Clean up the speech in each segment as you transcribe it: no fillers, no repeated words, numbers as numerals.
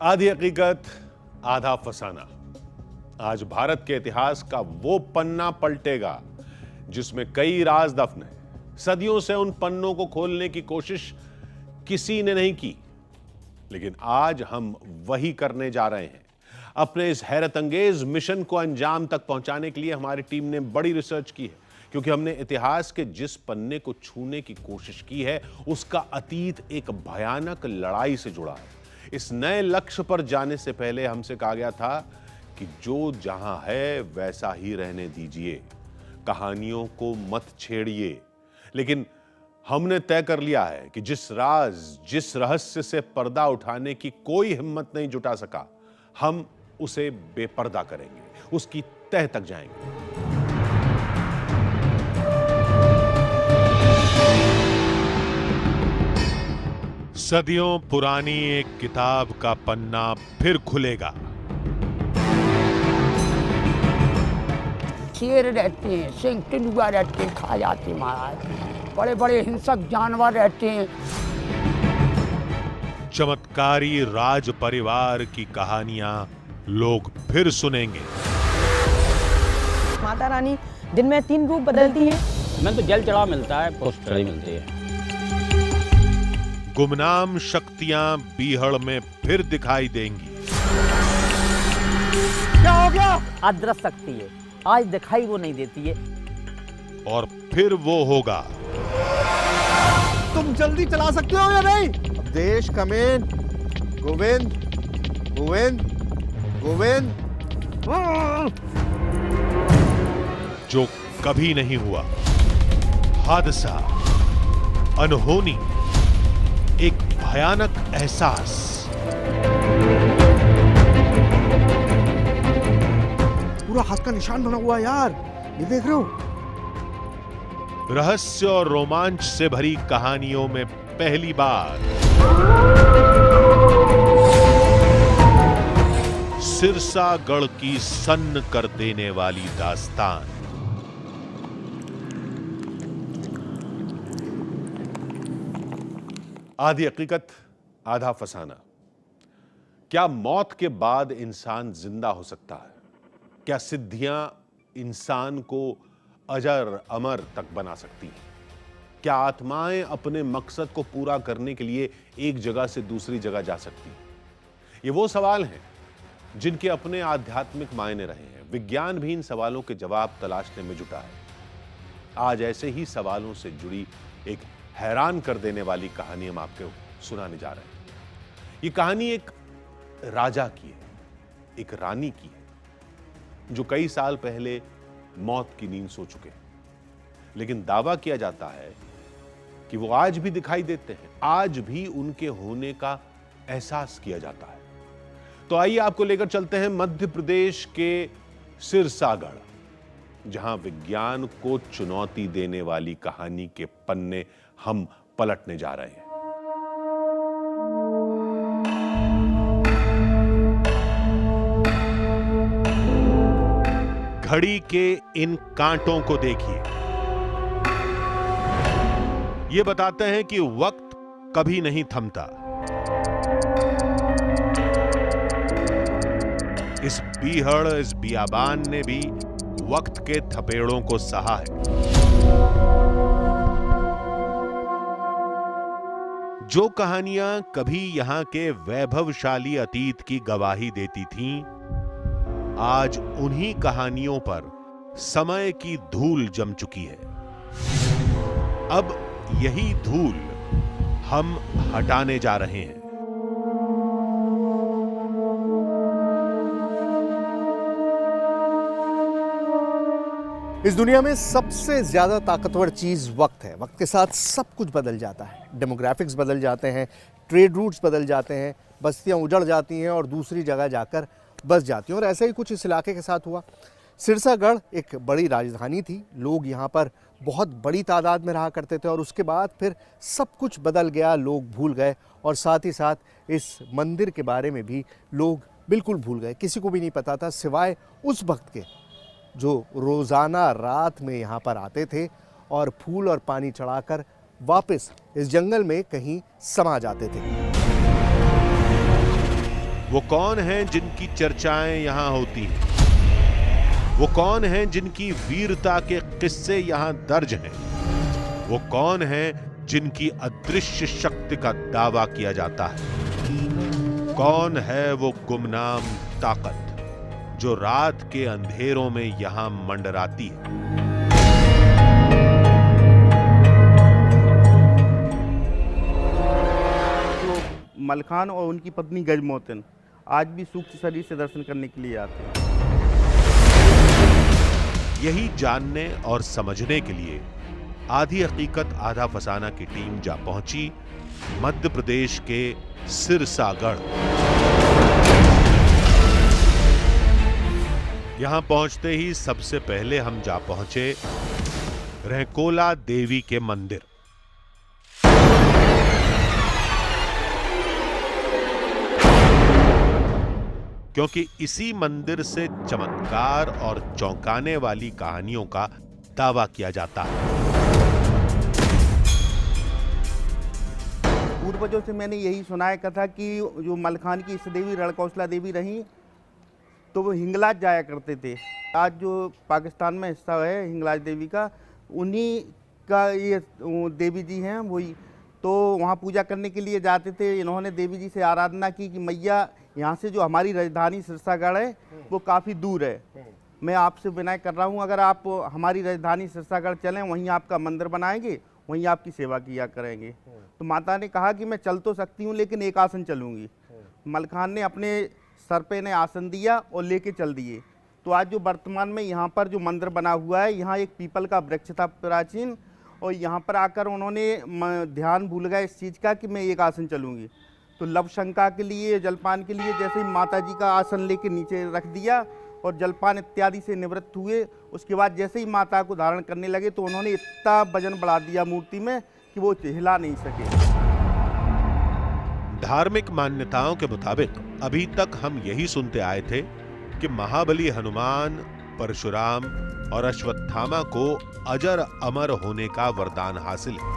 आधी हकीकत आधा फसाना। आज भारत के इतिहास का वो पन्ना पलटेगा जिसमें कई राज दफन है। सदियों से उन पन्नों को खोलने की कोशिश किसी ने नहीं की, लेकिन आज हम वही करने जा रहे हैं। अपने इस हैरत अंगेज मिशन को अंजाम तक पहुंचाने के लिए हमारी टीम ने बड़ी रिसर्च की है, क्योंकि हमने इतिहास के जिस पन्ने को छूने की कोशिश की है उसका अतीत एक भयानक लड़ाई से जुड़ा है। इस नए लक्ष्य पर जाने से पहले हमसे कहा गया था कि जो जहां है वैसा ही रहने दीजिए, कहानियों को मत छेड़िए। लेकिन हमने तय कर लिया है कि जिस राज, जिस रहस्य से पर्दा उठाने की कोई हिम्मत नहीं जुटा सका, हम उसे बेपर्दा करेंगे, उसकी तह तक जाएंगे। सदियों पुरानी एक किताब का पन्ना फिर खुलेगा। शेर रहते हैं, सिंह तेंदुआ रहते हैं, खा जाते हैं महाराज। बड़े बड़े हिंसक जानवर रहते हैं। चमत्कारी राज परिवार की कहानियां लोग फिर सुनेंगे। माता रानी दिन में 3 रूप बदलती हैं। मैं तो जल चढ़ाव मिलता है, पुष्प चढ़ाई मिलती है। गुमनाम शक्तियां बीहड़ में फिर दिखाई देंगी। क्या हो गया? अदृश्य शक्ति है, आज दिखाई वो नहीं देती है। और फिर वो होगा। तुम जल्दी चला सकते हो या नहीं? देश कमेन गोविंद गोविंद गोविंद जो कभी नहीं हुआ, हादसा, अनहोनी, एक भयानक एहसास। पूरा हाथ का निशान बना हुआ है यार, ये देख रहे हो? रहस्य और रोमांच से भरी कहानियों में पहली बार सिरसागढ़ की सन्न कर देने वाली दास्तान। आधी हकीकत आधा फसाना। क्या मौत के बाद इंसान जिंदा हो सकता है? क्या सिद्धियां इंसान को अजर अमर तक बना सकती हैं? क्या आत्माएं अपने मकसद को पूरा करने के लिए एक जगह से दूसरी जगह जा सकती हैं? ये वो सवाल हैं जिनके अपने आध्यात्मिक मायने रहे हैं। विज्ञान भी इन सवालों के जवाब तलाशने में जुटा है। आज ऐसे ही सवालों से जुड़ी एक हैरान कर देने वाली कहानी हम आपको सुनाने जा रहे हैं। ये कहानी एक राजा की है, एक रानी की है, जो कई साल पहले मौत की नींद सो चुके हैं। लेकिन दावा किया जाता है कि वो आज भी दिखाई देते हैं, आज भी उनके होने का एहसास किया जाता है। तो आइए आपको लेकर चलते हैं मध्य प्रदेश के सिरसागढ़, जहां विज्ञान को चुनौती देने वाली कहानी के पन्ने हम पलटने जा रहे हैं। घड़ी के इन कांटों को देखिए। ये बताते हैं कि वक्त कभी नहीं थमता। इस बीहड़, इस बियाबान ने भी वक्त के थपेड़ों को सहा है। जो कहानियां कभी यहां के वैभवशाली अतीत की गवाही देती थीं, आज उन्हीं कहानियों पर समय की धूल जम चुकी है। अब यही धूल हम हटाने जा रहे हैं। इस दुनिया में सबसे ज्यादा ताकतवर चीज वक्त है। वक्त के साथ सब कुछ बदल जाता है। डेमोग्राफिक्स बदल जाते हैं, ट्रेड रूट्स बदल जाते हैं, बस्तियां उजड़ जाती हैं और दूसरी जगह जाकर बस जाती हैं। और ऐसा ही कुछ इस इलाके के साथ हुआ। सिरसागढ़ एक बड़ी राजधानी थी, लोग यहाँ पर बहुत बड़ी तादाद में रहा करते थे और उसके बाद फिर सब कुछ बदल गया, लोग भूल गए और साथ ही साथ इस मंदिर के बारे में भी लोग बिल्कुल भूल गए। किसी को भी नहीं पता था सिवाय उस भक्त के जो रोज़ाना रात में यहाँ पर आते थे और फूल और पानी चढ़ाकर वापस इस जंगल में कहीं समा जाते थे। वो कौन हैं जिनकी चर्चाएं यहां होती हैं? वो कौन हैं जिनकी वीरता के किस्से यहां दर्ज हैं? वो कौन हैं जिनकी अदृश्य शक्ति का दावा किया जाता है? कौन है वो गुमनाम ताकत जो रात के अंधेरों में यहां मंडराती है? तो मलखान और उनकी पत्नी गजमोहसिन आज भी सूक्ष्म शरीर से दर्शन करने के लिए आते हैं। यही जानने और समझने के लिए आधी हकीकत आधा फसाना की टीम जा पहुंची मध्य प्रदेश के सिरसागढ़। यहां पहुंचते ही सबसे पहले हम जा पहुंचे रहकोला देवी के मंदिर। क्योंकि इसी मंदिर से चमत्कार और चौंकाने वाली कहानियों का दावा किया जाता है। पूर्वजों से मैंने यही सुना है कथा कि जो मलखान की इष्ट देवी रणकौशला देवी रहीं तो वो हिंगलाज जाया करते थे। आज जो पाकिस्तान में हिस्सा है हिंगलाज देवी का, उन्हीं का ये देवी जी हैं वही। तो वहाँ पूजा करने के लिए जाते थे। इन्होंने देवी जी से आराधना की कि मैया यहाँ से जो हमारी राजधानी सिरसागढ़ है वो काफ़ी दूर है, मैं आपसे विनय कर रहा हूँ अगर आप हमारी राजधानी सिरसागढ़ चलें, वहीं आपका मंदिर बनाएंगे, वहीं आपकी सेवा किया करेंगे। तो माता ने कहा कि मैं चल तो सकती हूँ लेकिन एक आसन चलूँगी। मलखान ने अपने सर पे ने आसन दिया और लेके चल दिए। तो आज जो वर्तमान में यहाँ पर जो मंदिर बना हुआ है, यहाँ एक पीपल का वृक्ष था प्राचीन, और यहाँ पर आकर उन्होंने ध्यान भूल गए इस चीज़ का कि मैं एक आसन चलूँगी। तो लव शंका के लिए, जलपान के लिए जैसे ही माता जी का आसन लेके नीचे रख दिया और जलपान इत्यादि से निवृत्त हुए, उसके बाद जैसे ही माता को धारण करने लगे तो उन्होंने इतना वजन बढ़ा दिया मूर्ति में कि वो हिला नहीं सके। धार्मिक मान्यताओं के मुताबिक अभी तक हम यही सुनते आए थे कि महाबली हनुमान, परशुराम और अश्वत्थामा को अजर अमर होने का वरदान हासिल है।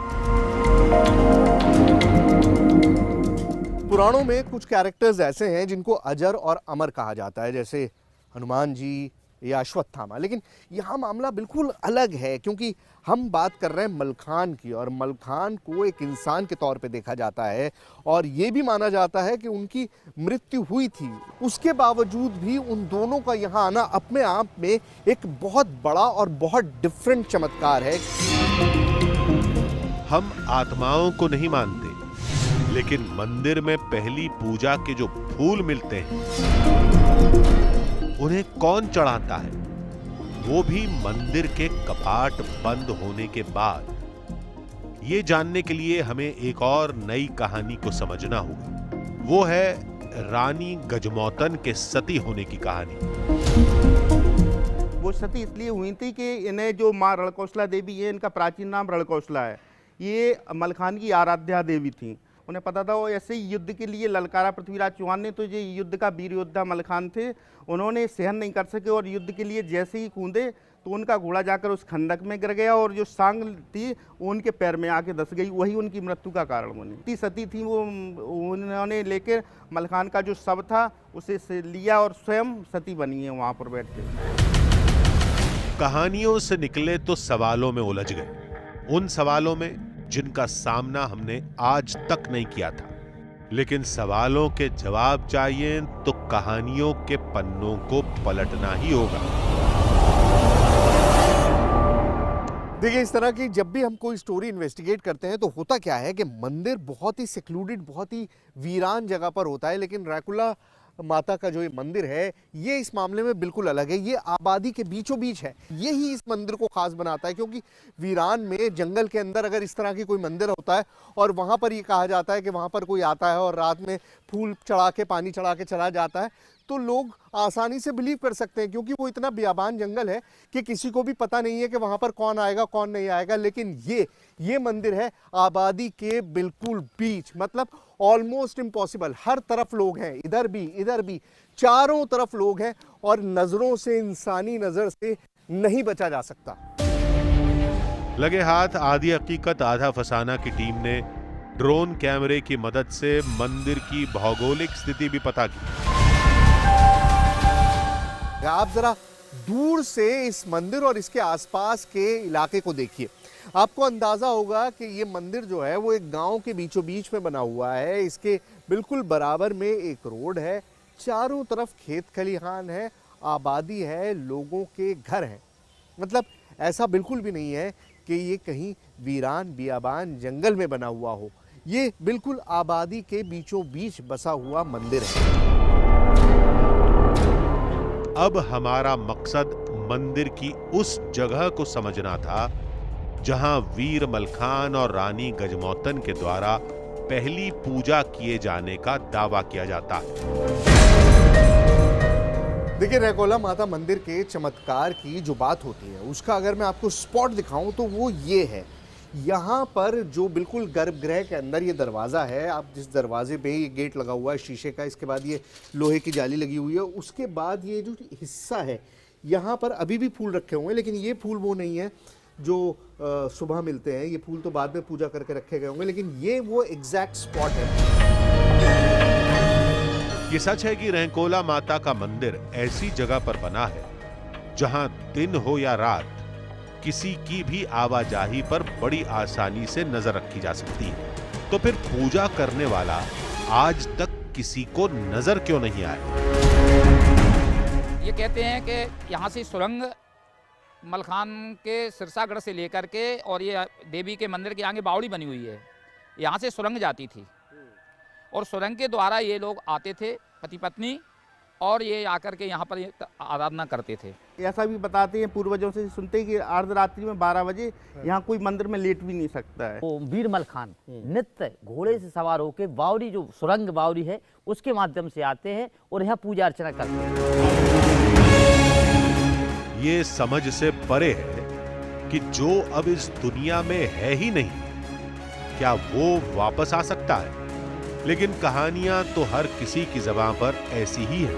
पुराणों में कुछ कैरेक्टर्स ऐसे हैं जिनको अजर और अमर कहा जाता है, जैसे हनुमान जी या अश्वत्थामा। लेकिन यहाँ मामला बिल्कुल अलग है, क्योंकि हम बात कर रहे हैं मलखान की, और मलखान को एक इंसान के तौर पे देखा जाता है और ये भी माना जाता है कि उनकी मृत्यु हुई थी। उसके बावजूद भी उन दोनों का यहाँ आना अपने आप में एक बहुत बड़ा और बहुत डिफरेंट चमत्कार है। हम आत्माओं को नहीं मानते, लेकिन मंदिर में पहली पूजा के जो फूल मिलते हैं उन्हें कौन चढ़ाता है, वो भी मंदिर के कपाट बंद होने के बाद। ये जानने के लिए हमें एक और नई कहानी को समझना होगा। वो है रानी गजमोहसिन के सती होने की कहानी। वो सती इसलिए हुई थी कि इन्हें जो माँ रणकौशला देवी है, इनका प्राचीन नाम रणकौशला है, ये मलखान की आराध्या देवी थी। उन्हें पता था वो ऐसे ही युद्ध के लिए ललकारा पृथ्वीराज चौहान ने, तो ये युद्ध का वीर योद्धा मलखान थे, उन्होंने सहन नहीं कर सके और युद्ध के लिए जैसे ही कूदे तो उनका घोड़ा जाकर उस खंडक में गिर गया और जो सांग थी वो उनके पैर में आके धस गई, वही उनकी मृत्यु का कारण बनी। सती थी वो, उन्होंने लेकर मलखान का जो शव था उसे लिया और स्वयं सती बनी है वहाँ पर बैठ के। कहानियों से निकले तो सवालों में उलझ गए, उन सवालों में जिनका सामना हमने आज तक नहीं किया था। लेकिन सवालों के जवाब चाहिए तो कहानियों के पन्नों को पलटना ही होगा। देखिए, इस तरह की जब भी हम कोई स्टोरी इन्वेस्टिगेट करते हैं तो होता क्या है कि मंदिर बहुत ही सेक्लूडेड, बहुत ही वीरान जगह पर होता है, लेकिन ड्रैकुला माता का जो ये मंदिर है ये इस मामले में बिल्कुल अलग है। ये आबादी के बीचों बीच है, यही इस मंदिर को खास बनाता है, क्योंकि वीरान में जंगल के अंदर अगर इस तरह की कोई मंदिर होता है और वहाँ पर ये कहा जाता है कि वहाँ पर कोई आता है और रात में फूल चढ़ा के, पानी चढ़ा के चला जाता है, तो लोग आसानी से बिलीव कर सकते हैं, क्योंकि वो इतना बियाबान जंगल है कि किसी को भी पता नहीं है कि वहाँ पर कौन आएगा कौन नहीं आएगा। लेकिन ये मंदिर है आबादी के बिल्कुल बीच, मतलब ऑलमोस्ट इम्पॉसिबल। हर तरफ लोग हैं, इधर भी चारों तरफ लोग हैं और नजरों से, इंसानी नजर से नहीं बचा जा सकता। लगे हाथ आधी हकीकत आधा फसाना की टीम ने ड्रोन कैमरे की मदद से मंदिर की भौगोलिक स्थिति भी पता की। आप जरा दूर से इस मंदिर और इसके आसपास के इलाके को देखिए, आपको अंदाजा होगा कि ये मंदिर जो है वो एक गांव के बीचों बीच में बना हुआ है। इसके बिल्कुल बराबर में एक रोड है, चारों तरफ खेत खलिहान है, आबादी है, लोगों के घर हैं। मतलब ऐसा बिल्कुल भी नहीं है कि ये कहीं वीरान बियाबान जंगल में बना हुआ हो, ये बिल्कुल आबादी के बीचों बीच बसा हुआ मंदिर है। अब हमारा मकसद मंदिर की उस जगह को समझना था जहां वीर मलखान और रानी गजमोतन के द्वारा पहली पूजा किए जाने का दावा किया जाता है। देखिए, रैकोला माता मंदिर के चमत्कार की जो बात होती है उसका अगर मैं आपको स्पॉट दिखाऊं तो वो ये है। यहाँ पर जो बिल्कुल गर्भगृह के अंदर ये दरवाज़ा है, आप जिस दरवाजे पे ये गेट लगा हुआ है शीशे का, इसके बाद ये लोहे की जाली लगी हुई है, उसके बाद ये जो हिस्सा है यहाँ पर अभी भी फूल रखे हुए हैं, लेकिन ये फूल वो नहीं है जो सुबह मिलते हैं। ये फूल तो बाद में पूजा करके रखे गए होंगे, लेकिन ये वो एग्जैक्ट स्पॉट है। ये सच है कि रैकोला माता का मंदिर ऐसी जगह पर बना है जहां दिन हो या रात किसी की भी आवाजाही पर बड़ी आसानी से नजर रखी जा सकती है। तो फिर पूजा करने वाला आज तक किसी को नजर क्यों नहीं आया? ये कहते हैं कि यहाँ से सुरंग मलखान के सिरसागढ़ से लेकर के और ये देवी के मंदिर के आगे बावड़ी बनी हुई है, यहाँ से सुरंग जाती थी और सुरंग के द्वारा ये लोग आते थे पति पत्नी, और ये आकर के यहाँ पर आराधना करते थे। ऐसा भी बताते हैं पूर्वजों से सुनते हैं कि अर्धरात्रि में 12 बजे यहाँ कोई मंदिर में लेट भी नहीं सकता है। वो वीर मलखान नित्य घोड़े से सवार होकर बावड़ी, जो सुरंग बावड़ी है, उसके माध्यम से आते हैं और यहाँ पूजा अर्चना करते हैं। ये समझ से परे है कि जो अब इस दुनिया में है ही नहीं, क्या वो वापस आ सकता है? लेकिन कहानियां तो हर किसी की ज़बान पर ऐसी ही है।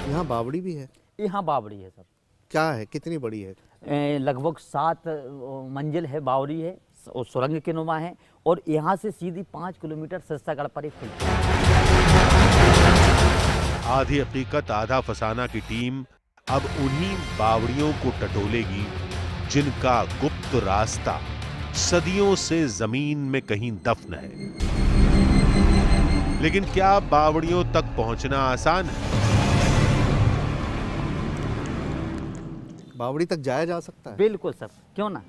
यहाँ बावड़ी भी है? यहाँ बावड़ी है सर। क्या है, कितनी बड़ी है? लगभग 7 मंजिल है, बावड़ी है और सुरंग के नुमा है, और यहाँ से सीधी 5 किलोमीटर सिरसागढ़ पर एक पुल। आधी हकीकत आधा फसाना की टीम अब उन्हीं बावड़ियों को टटोलेगी जिनका गुप्त रास्ता सदियों से जमीन में कहीं दफन है। लेकिन क्या बावड़ियों तक पहुंचना आसान है? बावड़ी तक जाया जा सकता है? बिल्कुल सर, क्यों ना।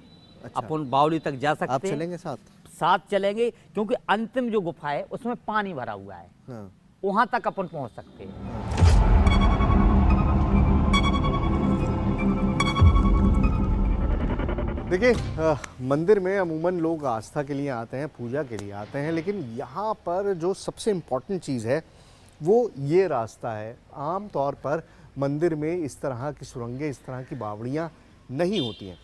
अच्छा। अपन बावड़ी तक जा सकते हैं। आप चलेंगे साथ? साथ चलेंगे, क्योंकि अंतिम जो गुफा है उसमें पानी भरा हुआ है। हाँ। वहां तक अपन पहुंच सकते हैं। देखिए, मंदिर में अमूमन लोग आस्था के लिए आते हैं, पूजा के लिए आते हैं, लेकिन यहाँ पर जो सबसे इम्पॉर्टेंट चीज़ है वो ये रास्ता है। आम तौर पर मंदिर में इस तरह की सुरंगें, इस तरह की बावड़ियाँ नहीं होती हैं।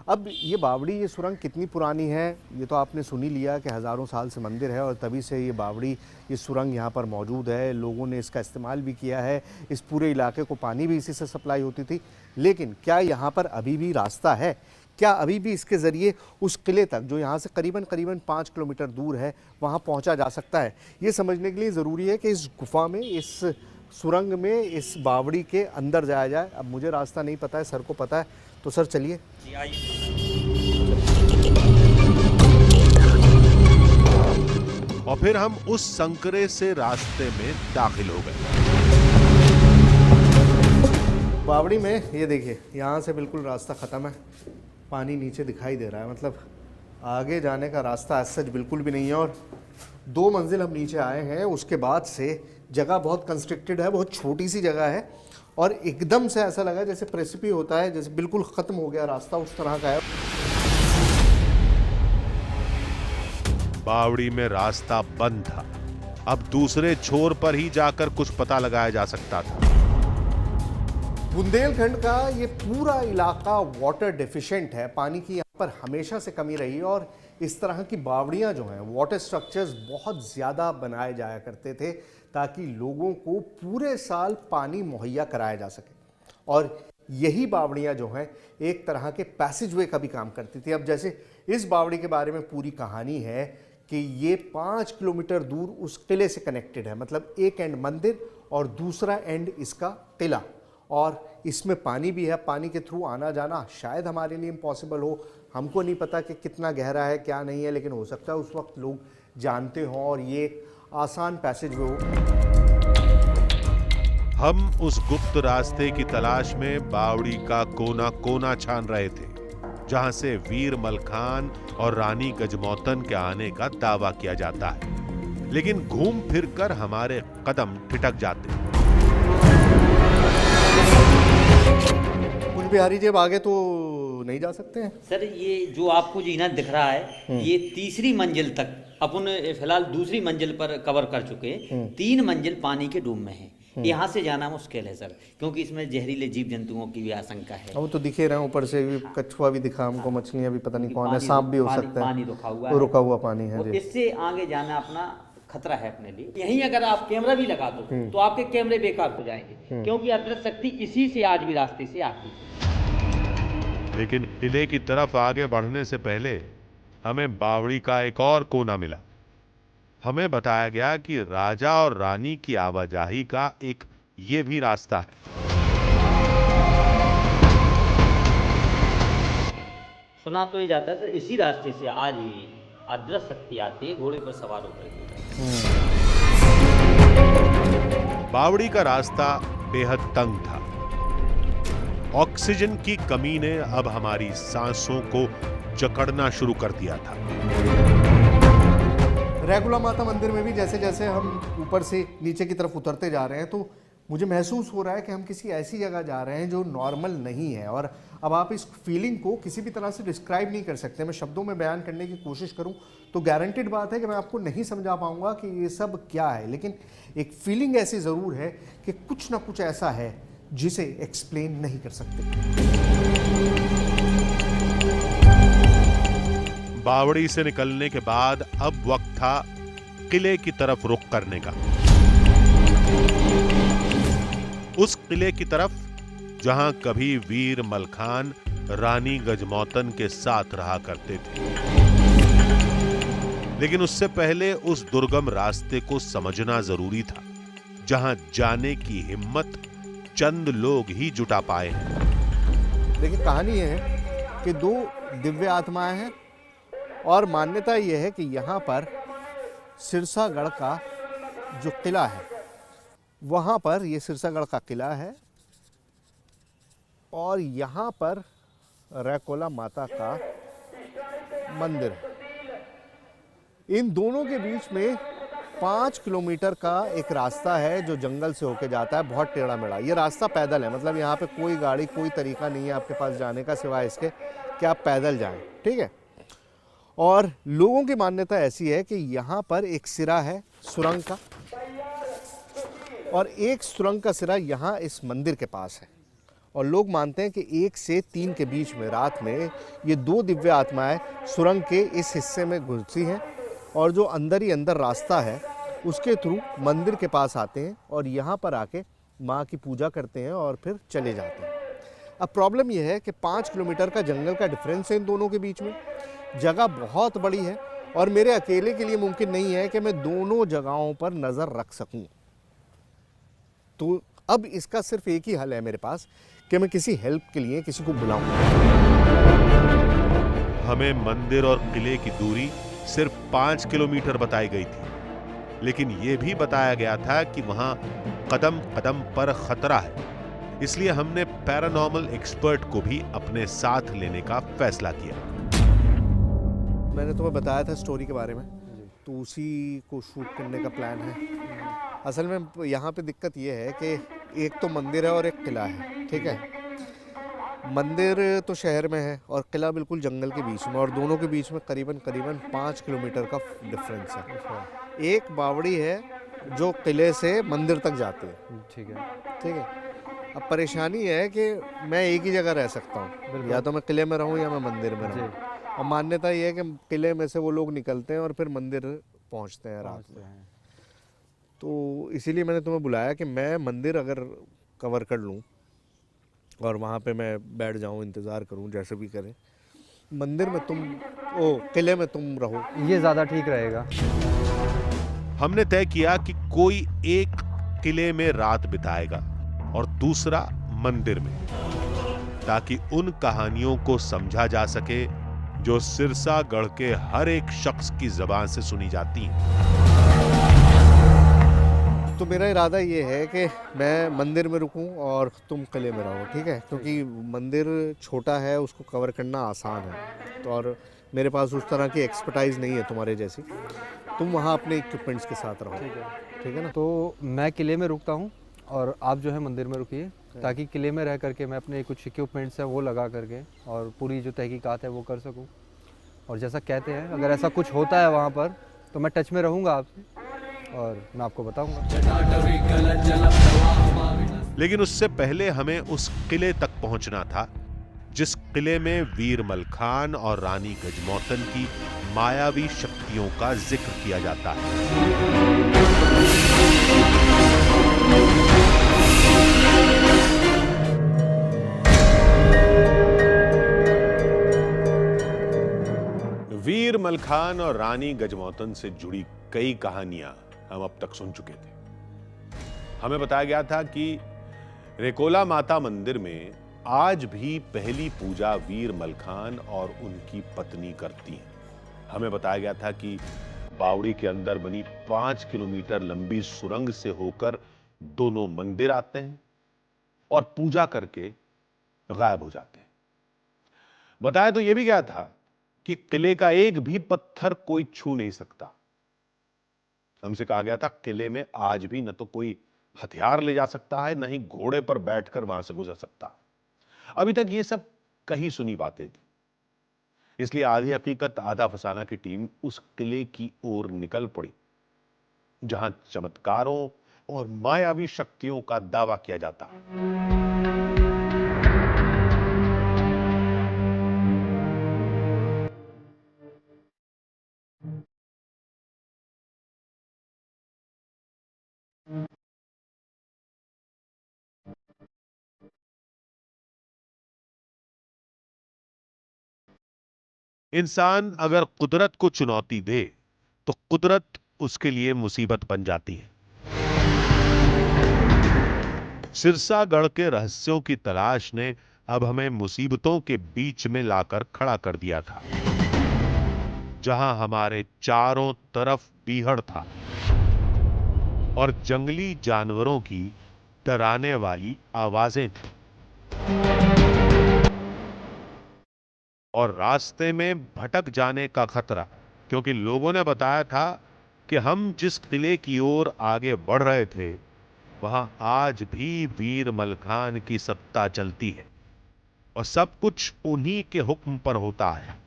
अब ये बावड़ी, ये सुरंग कितनी पुरानी है ये तो आपने सुन ही लिया कि हज़ारों साल से मंदिर है और तभी से ये बावड़ी, ये सुरंग यहाँ पर मौजूद है। लोगों ने इसका इस्तेमाल भी किया है, इस पूरे इलाके को पानी भी इसी से सप्लाई होती थी। लेकिन क्या यहाँ पर अभी भी रास्ता है? क्या अभी भी इसके ज़रिए उस किले तक, जो यहाँ से करीबन 5 किलोमीटर दूर है, वहाँ पहुँचा जा सकता है? ये समझने के लिए ज़रूरी है कि इस गुफा में, इस सुरंग में, इस बावड़ी के अंदर जाया जाए। अब मुझे रास्ता नहीं पता है, सर को पता है, तो सर चलिए। और फिर हम उस संकरे से रास्ते में दाखिल हो गए। बावड़ी में ये देखिए, यहाँ से बिल्कुल रास्ता ख़त्म है, पानी नीचे दिखाई दे रहा है, मतलब आगे जाने का रास्ता सच बिल्कुल भी नहीं है। और 2 मंजिल हम नीचे आए हैं, उसके बाद से जगह बहुत कंस्ट्रिक्टेड है, बहुत छोटी सी जगह है और एकदम से ऐसा लगा जैसे प्रेसिपी होता है, जैसे बिल्कुल ख़त्म हो गया रास्ता, उस तरह का है। बावड़ी में रास्ता बंद था। अब दूसरे छोर पर ही जाकर कुछ पता लगाया जा सकता था। बुंदेलखंड का ये पूरा इलाका वाटर डेफिशिएंट है, पानी की यहाँ पर हमेशा से कमी रही है और इस तरह की बावड़ियाँ जो हैं, वाटर स्ट्रक्चर्स बहुत ज़्यादा बनाए जाया करते थे ताकि लोगों को पूरे साल पानी मुहैया कराया जा सके। और यही बावड़ियाँ जो हैं एक तरह के पैसेजवे का भी काम करती थी। अब जैसे इस बावड़ी के बारे में पूरी कहानी है कि ये 5 किलोमीटर दूर उस किले से कनेक्टेड है, मतलब एक एंड मंदिर और दूसरा एंड इसका किला, और इसमें पानी भी है। पानी के थ्रू आना जाना शायद हमारे लिए इम्पॉसिबल हो, हमको नहीं पता कि कितना गहरा है क्या नहीं है, लेकिन हो सकता है उस वक्त लोग जानते हों और ये आसान पैसेजवे हो। हम उस गुप्त रास्ते की तलाश में बावड़ी का कोना कोना छान रहे थे, जहां से वीर मलखान और रानी गजमौतन के आने का दावा किया जाता है, लेकिन घूम फिरकर हमारे कदम ठिठक जाते हैं। कुछ बिहारी जी अब आगे तो नहीं जा सकते हैं। सर ये जो आपको जीना दिख रहा है ये तीसरी मंजिल तक, अपन फिलहाल दूसरी मंजिल पर कवर कर चुके हैं। 3 मंजिल पानी के डूब में है। यहाँ से जाना मुश्किल है सर, क्योंकि इसमें जहरीले जीव जंतुओं की भी आशंका है। वो तो दिखे रहे, ऊपर से भी कछुआ भी दिखा हमको, मछलियां भी पता नहीं कौन है, सांप भी हो सकता है, पानी रुका हुआ है, रुका हुआ पानी है जी। इससे आगे जाना अपना खतरा है अपने लिए। यहीं अगर आप कैमरा भी लगा दो तो आपके कैमरे बेकार हो जाएंगे, क्योंकि अदृश्य शक्ति इसी से आज भी रास्ते से आती है। लेकिन किले की तरफ आगे बढ़ने से पहले हमें बावड़ी का एक और कोना मिला। हमें बताया गया कि राजा और रानी की आवाजाही का एक ये भी रास्ता है। सुना तो ये जाता है इसी रास्ते से आज भी अदृश्य शक्ति आती है घोड़े पर सवार होकर। बावड़ी का रास्ता बेहद तंग था। ऑक्सीजन की कमी ने अब हमारी सांसों को जकड़ना शुरू कर दिया था। रैकुला माता मंदिर में भी जैसे जैसे हम ऊपर से नीचे की तरफ उतरते जा रहे हैं तो मुझे महसूस हो रहा है कि हम किसी ऐसी जगह जा रहे हैं जो नॉर्मल नहीं है, और अब आप इस फीलिंग को किसी भी तरह से डिस्क्राइब नहीं कर सकते। मैं शब्दों में बयान करने की कोशिश करूं तो गारंटेड बात है कि मैं आपको नहीं समझा पाऊंगा कि ये सब क्या है, लेकिन एक फीलिंग ऐसी ज़रूर है कि कुछ ना कुछ ऐसा है जिसे एक्सप्लेन नहीं कर सकते। बावड़ी से निकलने के बाद अब वक्त था किले की तरफ रुख करने का। उस किले की तरफ जहां कभी वीर मलखान रानी गजमौतन के साथ रहा करते थे। लेकिन उससे पहले उस दुर्गम रास्ते को समझना जरूरी था, जहां जाने की हिम्मत चंद लोग ही जुटा पाए हैं। देखिए कहानी ये है कि 2 दिव्य आत्माएं हैं और मान्यता यह है कि यहाँ पर सिरसागढ़ का जो किला है, वहाँ पर ये सिरसागढ़ का किला है और यहाँ पर रैकोला माता का मंदिर है। इन दोनों के बीच में 5 किलोमीटर का एक रास्ता है जो जंगल से होके जाता है, बहुत टेढ़ा मेढ़ा। ये रास्ता पैदल है, मतलब यहाँ पे कोई गाड़ी कोई तरीका नहीं है आपके पास जाने का सिवाय इसके कि आप पैदल जाएं, ठीक है। और लोगों की मान्यता ऐसी है कि यहाँ पर एक सिरा है सुरंग का, और एक सुरंग का सिरा यहाँ इस मंदिर के पास है, और लोग मानते हैं कि 1 से 3 के बीच में रात में ये 2 दिव्य आत्माएं सुरंग के इस हिस्से में घुसी हैं और जो अंदर ही अंदर रास्ता है उसके थ्रू मंदिर के पास आते हैं और यहाँ पर आके माँ की पूजा करते हैं और फिर चले जाते हैं। अब प्रॉब्लम यह है कि 5 किलोमीटर का जंगल का डिफरेंस है इन दोनों के बीच में, जगह बहुत बड़ी है और मेरे अकेले के लिए मुमकिन नहीं है कि मैं दोनों जगहों पर नज़र रख सकूं। तो अब इसका सिर्फ एक ही हल है मेरे पास कि मैं किसी हेल्प के लिए किसी को बुलाऊं। हमें मंदिर और किले की दूरी सिर्फ 5 किलोमीटर बताई गई थी, लेकिन यह भी बताया गया था कि वहां कदम कदम पर खतरा है। इसलिए हमने पैरानॉर्मल एक्सपर्ट को भी अपने साथ लेने का फैसला किया। मैंने तुम्हें बताया था स्टोरी के बारे में, तो उसी को शूट करने का प्लान है। असल में यहाँ पे दिक्कत ये है कि एक तो मंदिर है और एक किला है, ठीक है। मंदिर तो शहर में है और किला बिल्कुल जंगल के बीच में, और दोनों के बीच में करीबन 5 किलोमीटर का डिफरेंस है। एक बावड़ी है जो किले से मंदिर तक जाती है, ठीक है। अब परेशानी है कि मैं एक ही जगह रह सकता हूँ, या तो मैं किले में रहूँ या मैं मंदिर में रहूँ। और मान्यता ये है कि किले में से वो लोग निकलते हैं और फिर मंदिर पहुँचते हैं रात में। तो इसीलिए मैंने तुम्हें बुलाया कि मैं मंदिर अगर कवर कर लूँ और वहाँ पे मैं बैठ जाऊँ, इंतज़ार करूँ, जैसे भी करें। मंदिर में तुम, किले में तुम रहो, ये ज़्यादा ठीक रहेगा। हमने तय किया कि कोई एक किले में रात बिताएगा और दूसरा मंदिर में, ताकि उन कहानियों को समझा जा सके जो सिरसागढ़ के हर एक शख्स की जुबान से सुनी जाती हैं। तो मेरा इरादा ये है कि मैं मंदिर में रुकूं और तुम किले में रहो, ठीक है? क्योंकि मंदिर छोटा है, उसको कवर करना आसान है, तो और मेरे पास उस तरह की एक्सपर्टाइज नहीं है तुम्हारे जैसी। तुम वहाँ अपने इक्विपमेंट्स के साथ रहो, ठीक है ना? तो मैं किले में रुकता हूँ और आप जो है मंदिर में रुकिए, ताकि किले में रह करके मैं अपने कुछ इक्विपमेंट्स है वो लगा करके और पूरी जो तहकीकात है वो कर सकूँ। और जैसा कहते हैं, अगर ऐसा कुछ होता है वहाँ पर तो मैं टच में रहूँगा आपसे और मैं आपको बताऊँगा। लेकिन उससे पहले हमें उस किले तक पहुंचना था जिस किले में वीर मलखान और रानी गजमोतन की मायावी शक्तियों का जिक्र किया जाता है। वीर मलखान और रानी गजमोतन से जुड़ी कई कहानियां हम अब तक सुन चुके थे। हमें बताया गया था कि रेकोला माता मंदिर में आज भी पहली पूजा वीर मलखान और उनकी पत्नी करती हैं। हमें बताया गया था कि बावड़ी के अंदर बनी 5 किलोमीटर लंबी सुरंग से होकर दोनों मंदिर आते हैं और पूजा करके गायब हो जाते हैं। बताया तो यह भी गया था कि किले का एक भी पत्थर कोई छू नहीं सकता। हमसे कहा गया था किले में आज भी न तो कोई हथियार ले जा सकता है, न ही घोड़े पर बैठकर वहां से गुजर सकता। अभी तक ये सब कहीं सुनी बातें थी, इसलिए आधी हकीकत आधा फसाना की टीम उस किले की ओर निकल पड़ी जहां चमत्कारों और मायावी शक्तियों का दावा किया जाता है। इंसान अगर कुदरत को चुनौती दे तो कुदरत उसके लिए मुसीबत बन जाती है। सिरसागढ़ के रहस्यों की तलाश ने अब हमें मुसीबतों के बीच में लाकर खड़ा कर दिया था, जहां हमारे चारों तरफ बीहड़ था और जंगली जानवरों की डराने वाली आवाजें थी और रास्ते में भटक जाने का खतरा, क्योंकि लोगों ने बताया था कि हम जिस किले की ओर आगे बढ़ रहे थे वहां आज भी वीर मलखान की सत्ता चलती है और सब कुछ उन्हीं के हुक्म पर होता है।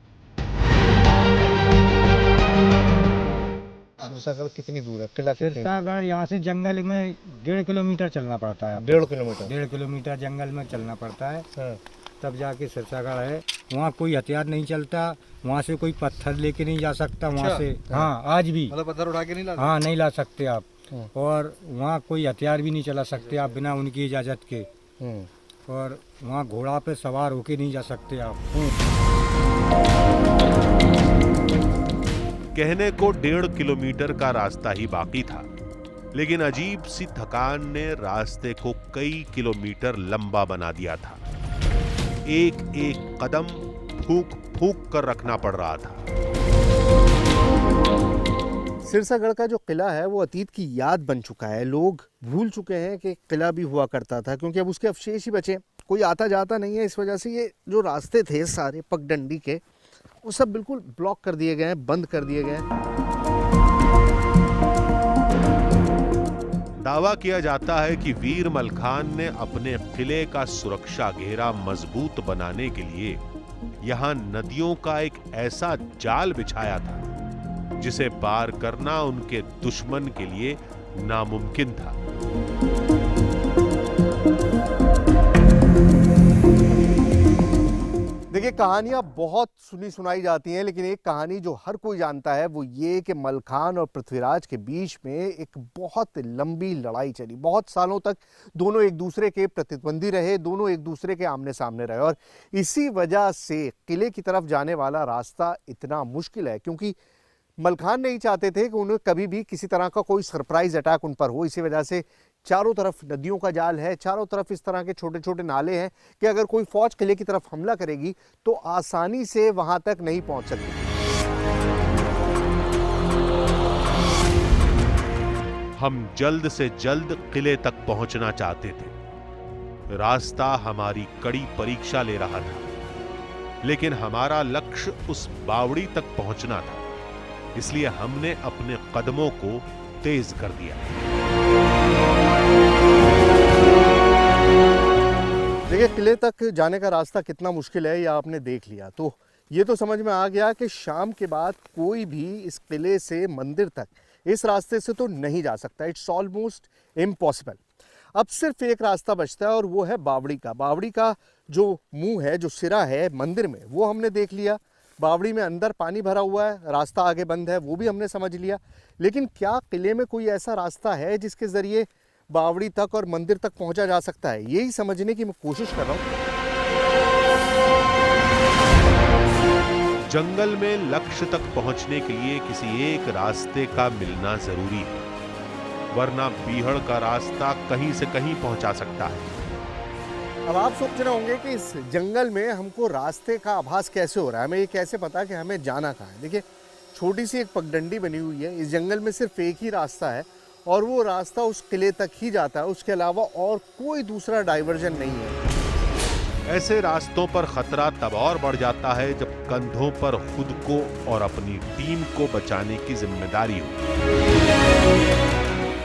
सिरसागढ़ कितनी दूर है? किला सिरसागढ़ यहाँ से जंगल में 1.5 किलोमीटर चलना पड़ता है। 1.5 किलोमीटर? 1.5 किलोमीटर जंगल में चलना पड़ता है। हाँ। तब जाके सिरसागढ़ है। वहाँ कोई हथियार नहीं चलता, वहाँ से कोई पत्थर लेके नहीं जा सकता। वहाँ से हाँ आज भी मतलब पत्थर उठा के नहीं ला? हाँ नहीं ला सकते आप। और वहाँ कोई हथियार भी नहीं चला सकते आप बिना उनकी इजाज़त के। और वहाँ घोड़ा पे सवार होके नहीं जा सकते आप। कहने को 1.5 किलोमीटर का रास्ता ही बाकी था, लेकिन अजीब सी थकान ने रास्ते को कई किलोमीटर लंबा बना दिया था। एक एक कदम फूंक फूंक कर रखना पड़ रहा था। सिरसागढ़ का जो किला है वो अतीत की याद बन चुका है। लोग भूल चुके हैं कि किला भी हुआ करता था, क्योंकि अब उसके अवशेष ही बचे, कोई आता जाता नहीं है। इस वजह से ये जो रास्ते थे सारे पगडंडी के, वो सब बिल्कुल ब्लॉक कर दिए गए हैं, बंद कर दिए गए हैं। दावा किया जाता है कि वीर मलखान ने अपने किले का सुरक्षा घेरा मजबूत बनाने के लिए यहां नदियों का एक ऐसा जाल बिछाया था जिसे पार करना उनके दुश्मन के लिए नामुमकिन था। देखिए, कहानियाँ बहुत सुनी सुनाई जाती हैं, लेकिन एक कहानी जो हर कोई जानता है वो ये कि मलखान और पृथ्वीराज के बीच में एक बहुत लंबी लड़ाई चली। बहुत सालों तक दोनों एक दूसरे के प्रतिद्वंदी रहे, दोनों एक दूसरे के आमने सामने रहे, और इसी वजह से किले की तरफ जाने वाला रास्ता इतना मुश्किल है, क्योंकि मलखान नहीं चाहते थे कि उन्हें कभी भी किसी तरह का कोई सरप्राइज अटैक उन पर हो। इसी वजह से चारों तरफ नदियों का जाल है, चारों तरफ इस तरह के छोटे छोटे नाले हैं कि अगर कोई फौज किले की तरफ हमला करेगी तो आसानी से वहां तक नहीं पहुंच सकती। हम जल्द से जल्द किले तक पहुंचना चाहते थे। रास्ता हमारी कड़ी परीक्षा ले रहा था, लेकिन हमारा लक्ष्य उस बावड़ी तक पहुंचना था, इसलिए हमने अपने कदमों को तेज कर दिया। देखिए, किले तक जाने का रास्ता कितना मुश्किल है ये आपने देख लिया, तो ये तो समझ में आ गया कि शाम के बाद कोई भी इस किले से मंदिर तक इस रास्ते से तो नहीं जा सकता। It's almost impossible. अब सिर्फ एक रास्ता बचता है और वो है बावड़ी का। बावड़ी का जो मुंह है, जो सिरा है मंदिर में, वो हमने देख लिया। बावड़ी में अंदर पानी भरा हुआ है, रास्ता आगे बंद है, वो भी हमने समझ लिया। लेकिन क्या किले में कोई ऐसा रास्ता है जिसके जरिए बावड़ी तक और मंदिर तक पहुंचा जा सकता है? यही समझने की मैं कोशिश कर रहा हूं। जंगल में लक्ष्य तक पहुंचने के लिए किसी एक रास्ते का मिलना जरूरी है, वरना बीहड़ का रास्ता कहीं से कहीं पहुंचा सकता है। अब आप सोच रहे होंगे कि इस जंगल में हमको रास्ते का आभास कैसे हो रहा है, हमें ये कैसे पता कि हमें जाना कहाँ है। देखिए, छोटी सी एक पगडंडी बनी हुई है। इस जंगल में सिर्फ एक ही रास्ता है और वो रास्ता उस किले तक ही जाता है, उसके अलावा और कोई दूसरा डाइवर्जन नहीं है। ऐसे रास्तों पर खतरा तब और बढ़ जाता है जब कंधों पर खुद को और अपनी टीम को बचाने की जिम्मेदारी हो।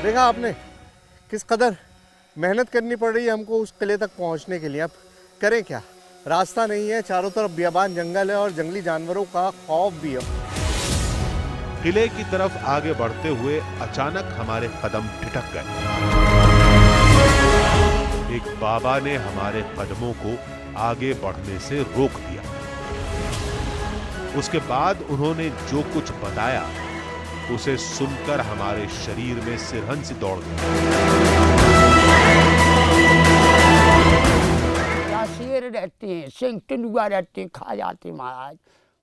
देखा आपने किस कदर मेहनत करनी पड़ रही है हमको उस किले तक पहुंचने के लिए। अब करें क्या, रास्ता नहीं है, चारों तरफ बियाबान जंगल है और जंगली जानवरों का खौफ भी है। किले की तरफ आगे बढ़ते हुए अचानक हमारे कदम ठिठक गए। एक बाबा ने हमारे कदमों को आगे बढ़ने से रोक दिया। उसके बाद उन्होंने जो कुछ बताया उसे सुनकर हमारे शरीर में सिरहन सी दौड़ गई। शेर रहते हैं, सिंह तेंदुआ रहते हैं, खा जाते महाराज।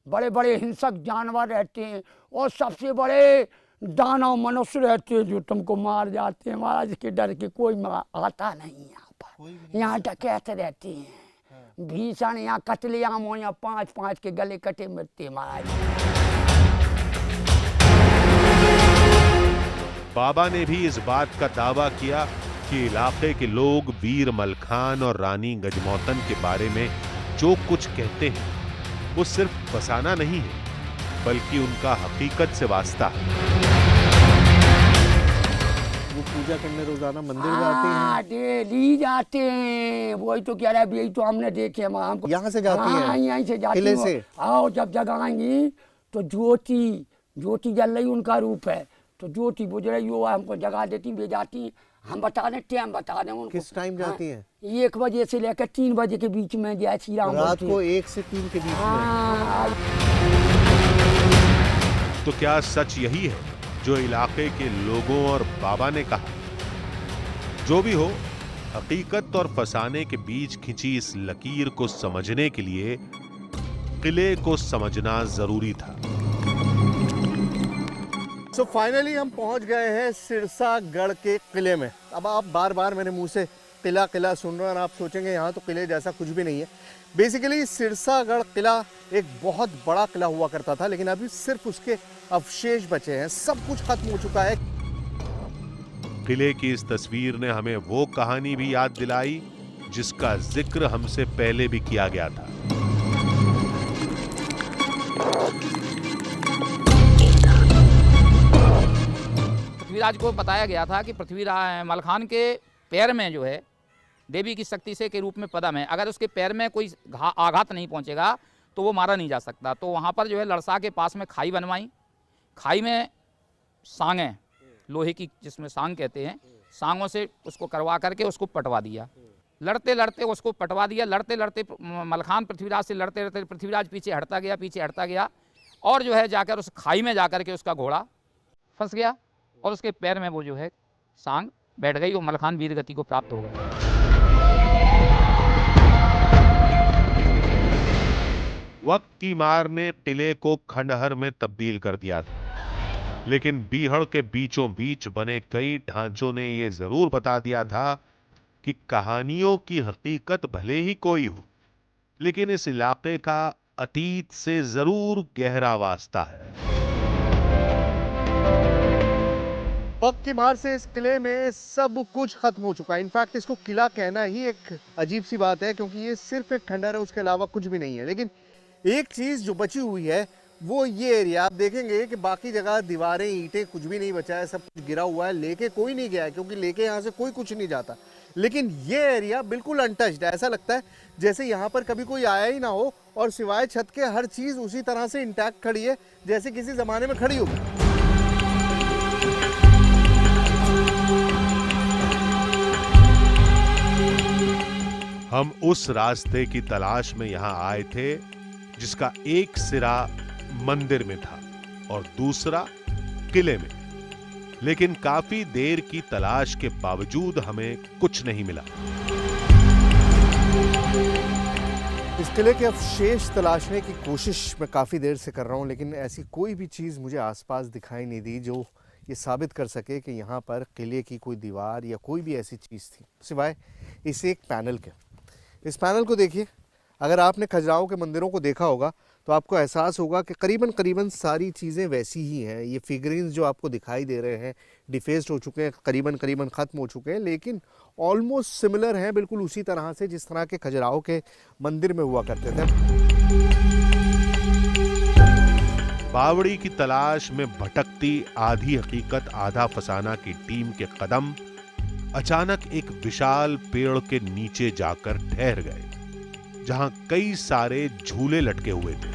बड़े बड़े हिंसक जानवर रहते हैं और सबसे बड़े दानव मनुष्य रहते हैं जो तुमको मार जाते हैं महाराज। के डर के कोई आता नहीं यहाँ पर। यहाँ डकैत रहते हैं, भीषण यहाँ कतलेआम हो, यहाँ 5-5 के गले कटे मरते महाराज। बाबा ने भी इस बात का दावा किया कि इलाके के लोग वीर मलखान और रानी गजमौतन के बारे में जो कुछ कहते हैं वो सिर्फ फसाना नहीं है, बल्कि उनका हकीकत से वास्ता है। वो पूजा करने रोजाना मंदिर जाते हैं? डेली जाते हैं, वही तो कह रहा है, यही तो हमने देखे। हमको यहाँ से जाती हैं? यहीं से जाती किले से? आओ, जब जगाएंगी तो ज्योति जल रही उनका रूप है, तो ज्योति बुझ रही हो, हमको जगा देती, ले जाती। हम बता दें, टाइम बता दें उनको। किस टाइम जाती हैं? 1 बजे से लेकर 3 बजे के बीच में, जय श्री राम। रात को 1 से 3 के बीच में? तो क्या सच यही है जो इलाके के लोगों और बाबा ने कहा? जो भी हो, हकीकत और फसाने के बीच खिंची इस लकीर को समझने के लिए किले को समझना जरूरी था। So फाइनली हम पहुंच गए हैं सिरसागढ़ के किले में। अब आप बार बार मेरे मुंह से किला किला सुन रहे हैं और आप सोचेंगे यहाँ तो किले जैसा कुछ भी नहीं है। बेसिकली सिरसागढ़ किला एक बहुत बड़ा किला हुआ करता था, लेकिन अभी सिर्फ उसके अवशेष बचे हैं, सब कुछ खत्म हो चुका है। किले की इस तस्वीर ने हमें वो कहानी भी याद दिलाई जिसका जिक्र हमसे पहले भी किया गया था। पृथ्वीराज को बताया गया था कि पृथ्वीराज मलखान के पैर में जो है देवी की शक्ति से के रूप में पदम है, अगर उसके पैर में कोई आघात नहीं पहुंचेगा तो वो मारा नहीं जा सकता। तो वहाँ पर जो है लड़सा के पास में खाई बनवाई, खाई में सांगें लोहे की, जिसमें सांग कहते हैं, सांगों से उसको करवा करके उसको पटवा दिया। लड़ते लड़ते उसको पटवा दिया। लड़ते लड़ते मलखान पृथ्वीराज से लड़ते लड़ते पृथ्वीराज पीछे हटता गया और जो है जाकर उस खाई में जाकर के उसका घोड़ा फंस गया और उसके पैर में वो जो है सांग बैठ गई और मलखान वीर गति को प्राप्त हो गया। वक्त की मार ने किले को खंडहर में तब्दील कर दिया था, लेकिन बीहड़ के बीचों बीच बने कई ढांचों ने यह जरूर बता दिया था कि कहानियों की हकीकत भले ही कोई हो, लेकिन इस इलाके का अतीत से जरूर गहरा वास्ता है। वक्त की मार से इस किले में सब कुछ खत्म हो चुका है। इनफैक्ट इसको किला कहना ही एक अजीब सी बात है, क्योंकि ये सिर्फ एक खंडहर है, उसके अलावा कुछ भी नहीं है। लेकिन एक चीज जो बची हुई है वो ये एरिया, आप देखेंगे कि बाकी जगह दीवारें, ईंटें, कुछ भी नहीं बचा है, सब कुछ गिरा हुआ है। लेके कोई नहीं गया है, क्योंकि लेके यहाँ से कोई कुछ नहीं जाता। लेकिन ये एरिया बिल्कुल अनटच्ड है। ऐसा लगता है जैसे यहाँ पर कभी कोई आया ही ना हो, और सिवाय छत के हर चीज उसी तरह से इंटैक्ट खड़ी है जैसे किसी जमाने में खड़ी होगी। हम उस रास्ते की तलाश में यहां आए थे जिसका एक सिरा मंदिर में था और दूसरा किले में, लेकिन काफी देर की तलाश के बावजूद हमें कुछ नहीं मिला। इस किले के अवशेष तलाशने की कोशिश मैं काफी देर से कर रहा हूं, लेकिन ऐसी कोई भी चीज मुझे आसपास दिखाई नहीं दी जो ये साबित कर सके कि यहाँ पर किले की कोई दीवार या कोई भी ऐसी चीज थी, सिवाय इस एक पैनल के। इस पैनल को देखिए, अगर आपने खजुराहो के मंदिरों को देखा होगा तो आपको एहसास होगा कि करीबन सारी चीज़ें वैसी ही हैं। ये फिगरिन्स जो आपको दिखाई दे रहे हैं डिफेस्ड हो चुके हैं, करीबन ख़त्म हो चुके हैं, लेकिन ऑलमोस्ट सिमिलर हैं, बिल्कुल उसी तरह से जिस तरह के खजुराहो के मंदिर में हुआ करते थे। बावड़ी की तलाश में भटकती आधी हकीकत आधा फसाना की टीम के कदम अचानक एक विशाल पेड़ के नीचे जाकर ठहर गए, जहां कई सारे झूले लटके हुए थे।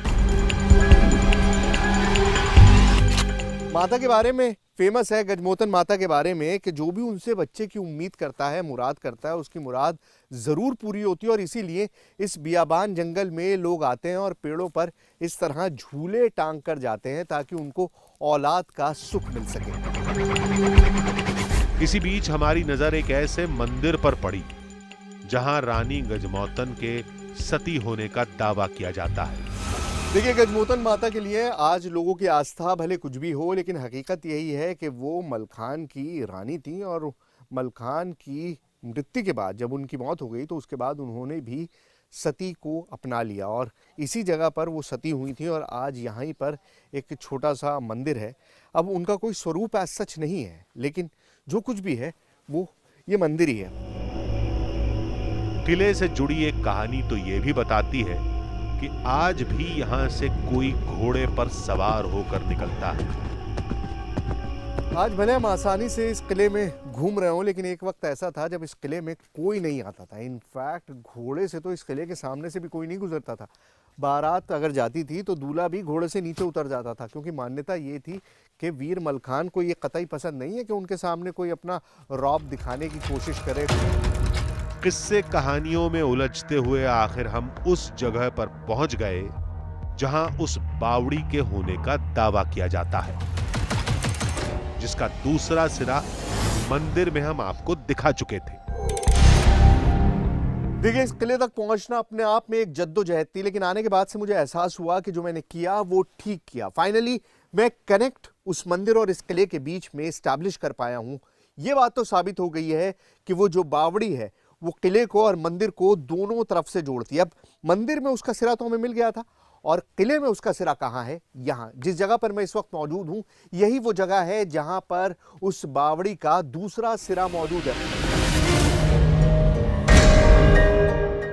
माता के बारे में फेमस है, गजमोतन माता के बारे में, कि जो भी उनसे बच्चे की उम्मीद करता है, मुराद करता है, उसकी मुराद जरूर पूरी होती है। और इसीलिए इस बियाबान जंगल में लोग आते हैं और पेड़ों पर इस तरह झूले टांग कर जाते हैं ताकि उनको औलाद का सुख मिल सके। इसी बीच हमारी नजर एक ऐसे मंदिर पर पड़ी जहां रानी गजमोतन के सती होने का दावा किया जाता है। देखिए, गजमोतन माता के लिए आज लोगों की आस्था भले कुछ भी हो, लेकिन हकीकत यही है कि वो मलखान की रानी थी और मलखान की मृत्यु के बाद, जब उनकी मौत हो गई, तो उसके बाद उन्होंने भी सती को अपना लिया और इसी जगह पर वो सती हुई थी। और आज यहाँ पर एक छोटा सा मंदिर है। अब उनका कोई स्वरूप ऐसा सच नहीं है, लेकिन जो कुछ भी है वो ये मंदिर ही है। किले से जुड़ी एक कहानी तो ये भी बताती है कि आज भी यहां से कोई घोड़े पर सवार होकर निकलता है। आज भले हम आसानी से इस किले में घूम रहे हों, लेकिन एक वक्त ऐसा था जब इस किले में कोई नहीं आता था। इनफैक्ट घोड़े से तो इस किले के सामने से भी कोई नहीं गुजरता था। बारात अगर जाती थी तो दूल्हा भी घोड़े से नीचे उतर जाता था, क्योंकि मान्यता ये थी कि वीर मलखान को ये कतई पसंद नहीं है कि उनके सामने कोई अपना रौब दिखाने की कोशिश करे। किस्से कहानियों में उलझते हुए आखिर हम उस जगह पर पहुंच गए जहां उस बावड़ी के होने का दावा किया जाता है, जिसका दूसरा सिरा मंदिर में हम आपको दिखा चुके थे। देखिए, इस किले तक पहुंचना अपने आप में एक जद्दोजहद थी, लेकिन आने के बाद से मुझे एहसास हुआ कि जो मैंने किया वो ठीक किया। फाइनली मैं कनेक्ट उस मंदिर और इस किले के बीच में एस्टैब्लिश कर पाया हूं। ये बात तो साबित हो गई है कि वो जो बावड़ी है वो किले को और मंदिर को दोनों तरफ से जोड़ती है। अब मंदिर में उसका सिरा तो हमें मिल गया था, और किले में उसका सिरा कहाँ है? यहाँ जिस जगह पर मैं इस वक्त मौजूद हूं, यही वो जगह है जहां पर उस बावड़ी का दूसरा सिरा मौजूद है।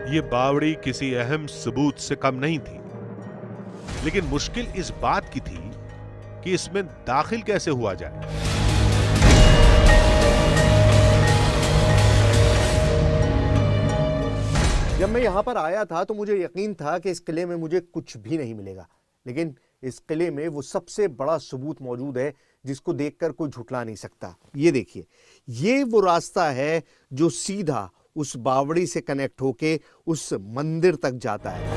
ये बावड़ी किसी अहम सबूत से कम नहीं थी, लेकिन मुश्किल इस बात की थी कि इसमें दाखिल कैसे हुआ जाए। जब मैं यहाँ पर आया था तो मुझे यकीन था कि इस किले में मुझे कुछ भी नहीं मिलेगा, लेकिन इस किले में वो सबसे बड़ा सबूत मौजूद है जिसको देखकर कोई झुठला नहीं सकता। ये देखिए, ये वो रास्ता है जो सीधा उस बावड़ी से कनेक्ट होके उस मंदिर तक जाता है।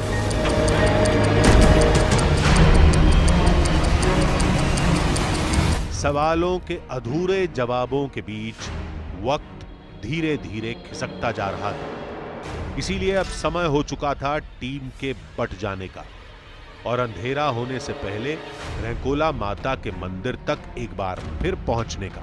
सवालों के अधूरे जवाबों के बीच वक्त धीरे धीरे खिसकता जा रहा था। इसीलिए अब समय हो चुका था टीम के बट जाने का और अंधेरा होने से पहले रैंकोला माता के मंदिर तक एक बार फिर पहुंचने का।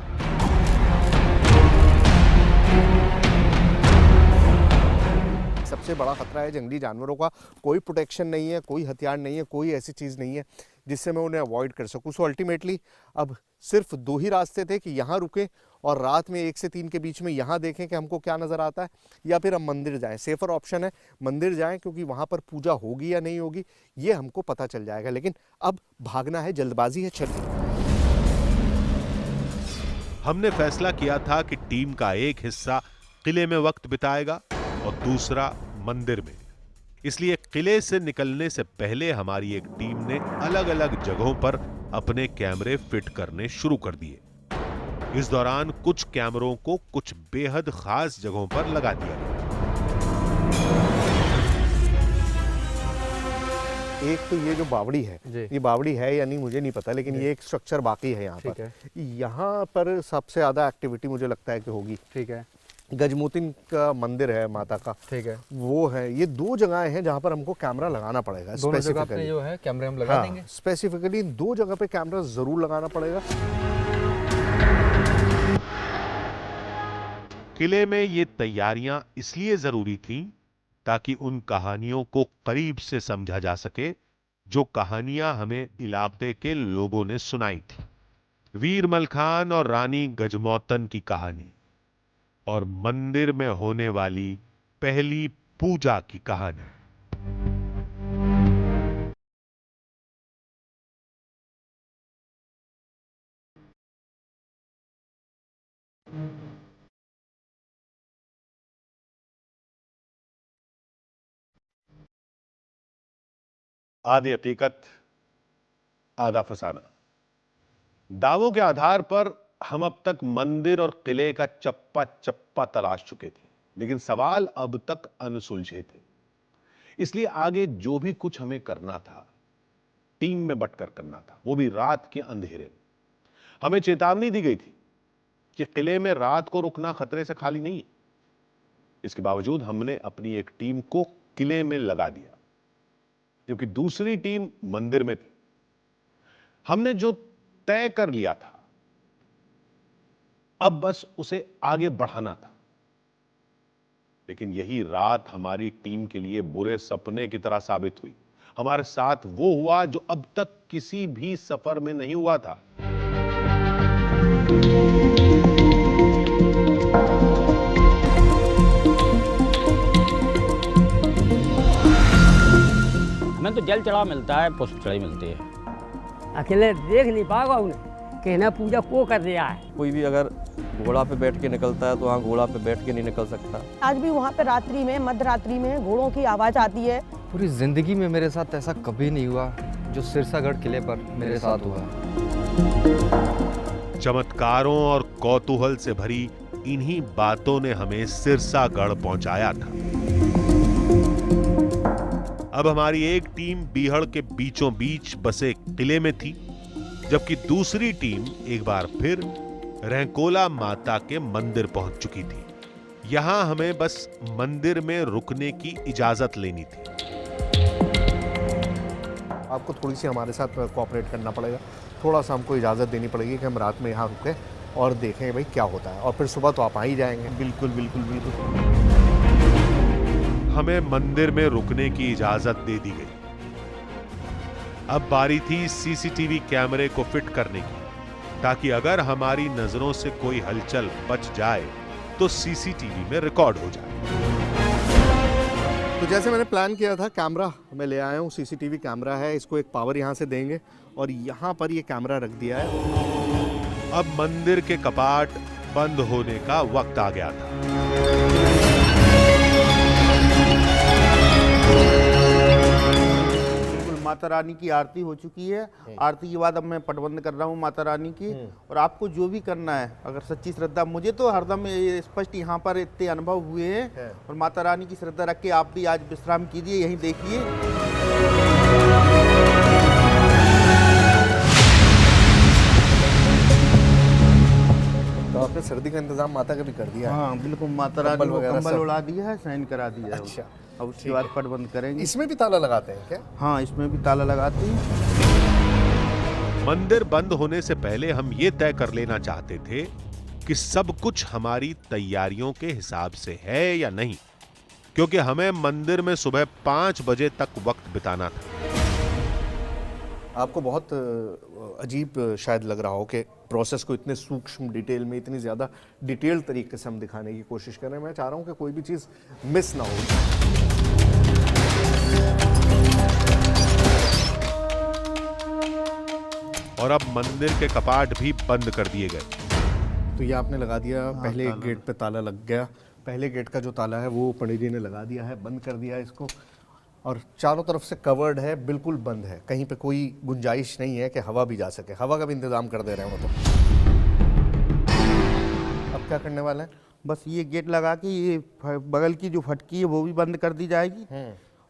सबसे बड़ा खतरा है जंगली जानवरों का। कोई प्रोटेक्शन नहीं है, कोई हथियार नहीं है, कोई ऐसी चीज़ नहीं है जिससे मैं उन्हें अवॉइड कर सकूं। सो अल्टीमेटली अब सिर्फ 2 ही रास्ते थे कि यहाँ रुकें और रात में 1 से 3 के बीच में यहाँ देखें कि हमको क्या नज़र आता है, या फिर हम मंदिर जाएं। सेफर ऑप्शन है मंदिर जाएं, क्योंकि वहाँ पर पूजा होगी या नहीं होगी ये हमको पता चल जाएगा। लेकिन अब भागना है, जल्दबाजी है, चलिए। हमने फैसला किया था कि टीम का एक हिस्सा किले में वक्त बिताएगा और दूसरा मंदिर में। इसलिए किले से निकलने से पहले हमारी एक टीम ने अलग अलग जगहों पर अपने कैमरे फिट करने शुरू कर दिए। इस दौरान कुछ कैमरों को कुछ बेहद खास जगहों पर लगा दिया गया। एक तो ये जो बावड़ी है, ये बावड़ी है या नहीं मुझे नहीं पता, लेकिन ये एक स्ट्रक्चर बाकी है यहाँ पर। यहाँ पर सबसे ज्यादा एक्टिविटी मुझे लगता है कि होगी। ठीक है। गजमोतिन का मंदिर है माता का, ठीक है, वो है। ये 2 जगहें हैं जहाँ पर हमको कैमरा लगाना पड़ेगा। दोनों जगह पे जो है कैमरे हम लगा देंगे। स्पेसिफिकली 2 जगह पे कैमरा जरूर लगाना पड़ेगा। किले में ये तैयारियां इसलिए जरूरी थी ताकि उन कहानियों को करीब से समझा जा सके जो कहानियां हमें इलाके के लोगों ने सुनाई थी। वीर मलखान और रानी गजमोतन की कहानी और मंदिर में होने वाली पहली पूजा की कहानी। आधी हकीकत आधा फसाना। दावों के आधार पर हम अब तक मंदिर और किले का चप्पा चप्पा तलाश चुके थे, लेकिन सवाल अब तक अनसुलझे थे। इसलिए आगे जो भी कुछ हमें करना था टीम में बंटकर करना था, वो भी रात के अंधेरे। हमें चेतावनी दी गई थी कि किले में रात को रुकना खतरे से खाली नहीं है। इसके बावजूद हमने अपनी एक टीम को किले में लगा दिया, जबकि दूसरी टीम मंदिर में थी। हमने जो तय कर लिया था अब बस उसे आगे बढ़ाना था। लेकिन यही रात हमारी टीम के लिए बुरे सपने की तरह साबित हुई। हमारे साथ वो हुआ जो अब तक किसी भी सफर में नहीं हुआ था। हमें तो जल चढ़ा मिलता है, पुष्प चढ़ी मिलती है। अकेले देख नहीं पाएगा उन्हें कहना पूजा को कर रहा है। कोई भी अगर घोड़ा पे बैठ के निकलता है तो वहाँ घोड़ा पे बैठ के नहीं निकल सकता। आज भी वहाँ पे रात्रि में मध्य रात्रि में घोड़ों की आवाज आती है। पूरी जिंदगी में मेरे साथ ऐसा कभी नहीं हुआ जो सिरसागढ़ किले पर मेरे साथ हुआ। चमत्कारों और कौतूहल से भरी इन्हीं बातों ने हमें सिरसागढ़ पहुंचाया था। अब हमारी एक टीम बीहड़ के बीचों बीच बसे किले में थी, जबकि दूसरी टीम एक बार फिर रैंकोला माता के मंदिर पहुंच चुकी थी। यहां हमें बस मंदिर में रुकने की इजाजत लेनी थी। आपको थोड़ी सी हमारे साथ कोऑपरेट करना पड़ेगा, थोड़ा सा हमको इजाज़त देनी पड़ेगी कि हम रात में यहाँ रुकें और देखें भाई क्या होता है, और फिर सुबह तो आप आ ही जाएंगे। बिल्कुल बिल्कुल बिल्कुल। हमें मंदिर में रुकने की इजाजत दे दी गई। अब बारी थी सीसीटीवी कैमरे को फिट करने की, ताकि अगर हमारी नजरों से कोई हलचल बच जाए तो सीसीटीवी में रिकॉर्ड हो जाए। तो जैसे मैंने प्लान किया था, कैमरा मैं ले आया हूँ, सीसीटीवी कैमरा है, इसको एक पावर यहाँ से देंगे और यहाँ पर ये कैमरा रख दिया है। अब मंदिर के कपाट बंद होने का वक्त आ गया था। माता रानी की आरती हो चुकी है। आरती के बाद अब मैं पटबंद कर रहा हूँ माता रानी की। और आपको जो भी करना है, अगर सच्ची श्रद्धा, मुझे तो हरदम स्पष्ट यहाँ पर इतने अनुभव हुए हैं, और माता रानी की श्रद्धा रख के आप भी आज विश्राम कीजिए, यहीं देखिए। तो आपने सर्दी का इंतजाम माता का भी कर दिया है? हाँ बिल्कुल, माता रानी को कंबल उड़ा दिया है, साइन करा दिया है। अच्छा, अब उसके बाद पटबंद करेंगे। इसमें भी ताला लगाते हैं क्या? हाँ, इसमें भी ताला लगाते हैं। मंदिर बंद होने से पहले हम ये तय कर लेना चाहते थे कि सब कुछ हमारी तैयारियों के हिसाब से है या नहीं, क्योंकि हमें मंदिर में सुबह 5 बजे तक वक्त बिताना था। आपको बहुत अजीब शायद लग रहा हो कि प्रोसेस को इतने सूक्ष्म डिटेल में, इतनी ज़्यादा डिटेल तरीके से हम दिखाने की कोशिश कर रहे हैं। मैं चाह रहा हूँ कि कोई भी चीज़ मिस ना हो। और अब मंदिर के कपाट भी बंद कर दिए गए। तो ये आपने लगा दिया, पहले एक गेट पे ताला लग गया। पहले गेट का जो ताला है वो पंडित जी ने लगा दिया है, बंद कर दिया है इसको, और चारों तरफ से कवर्ड है, बिल्कुल बंद है। कहीं पे कोई गुंजाइश नहीं है कि हवा भी जा सके। हवा का भी इंतजाम कर दे रहे हैं वो तो। अब क्या करने वाले हैं? बस ये गेट लगा के ये बगल की जो फटकी है वो भी बंद कर दी जाएगी,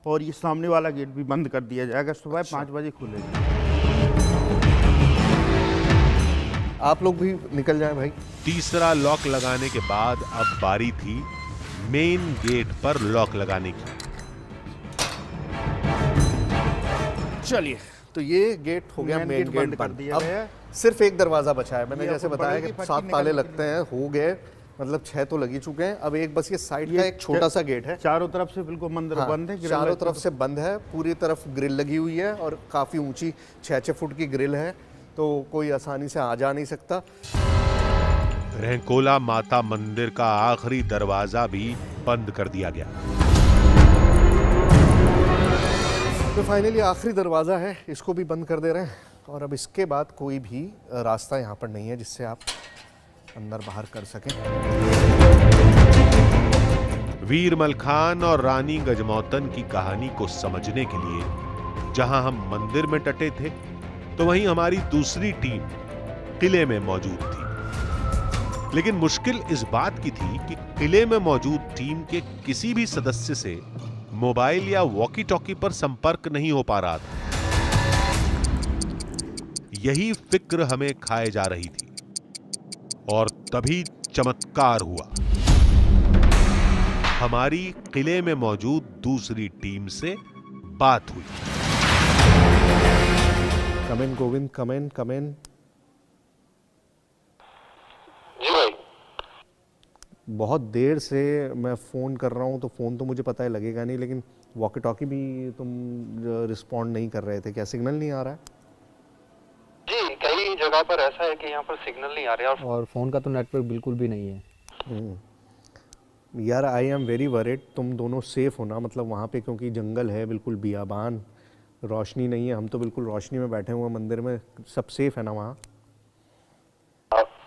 और ये सामने वाला गेट भी बंद कर दिया जाएगा। सुबह 5 बजे खुलेगा। आप लोग भी निकल जाएं भाई। तीसरा लॉक लगाने के बाद अब बारी थी मेन गेट पर लॉक लगाने की। चलिए, तो ये गेट हो गया, मेन गेट कर बंद। दिया अब है। सिर्फ एक दरवाजा बचा है। मैंने ये जैसे आपको बताया बड़ी कि फटकी 7 निकल ताले गई। लगते हैं, हो गए, मतलब 6 तो लग ही चुके हैं। अब एक बस ये साइड का एक छोटा सा गेट है, चारों तरफ से बिल्कुल मंदिर हाँ, बंद है। ग्रिल चारों लगी तरफ से बंद है, पूरी तरफ ग्रिल लगी हुई है, और काफ़ी ऊंची 6-6 फुट की ग्रिल है, तो कोई आसानी से आ जा नहीं सकता। रहकोला माता मंदिर का आखिरी दरवाजा भी बंद कर दिया गया। तो फाइनली आखिरी दरवाज़ा है, इसको भी बंद कर दे रहे हैं। और अब इसके बाद कोई भी रास्ता यहाँ पर नहीं है जिससे आप अंदर बाहर कर सकें। वीर मलखान और रानी गजमौतन की कहानी को समझने के लिए जहां हम मंदिर में डटे थे, तो वहीं हमारी दूसरी टीम किले में मौजूद थी। लेकिन मुश्किल इस बात की थी कि किले में मौजूद टीम के किसी भी सदस्य से मोबाइल या वॉकी टॉकी पर संपर्क नहीं हो पा रहा था। यही फिक्र हमें खाए जा रही थी, और तभी चमत्कार हुआ। हमारी किले में मौजूद दूसरी टीम से बात हुई। कम इन गोविंद, कम इन, कम इन। जी भाई। बहुत देर से मैं फ़ोन कर रहा हूँ, तो फ़ोन तो मुझे पता है लगेगा नहीं, लेकिन वॉकी टॉकी भी तुम रिस्पॉन्ड नहीं कर रहे थे। क्या सिग्नल नहीं आ रहा है? जी, कई जगह पर ऐसा है कि यहाँ पर सिग्नल नहीं आ रहा है, और फ़ोन का तो नेटवर्क बिल्कुल भी नहीं है। यार, आई एम वेरी वरीड। तुम दोनों सेफ हो ना? मतलब वहाँ पे क्योंकि जंगल है, बिल्कुल बियाबान, रोशनी नहीं है। हम तो बिल्कुल रोशनी में बैठे हुए मंदिर में। सब सेफ है ना वहाँ?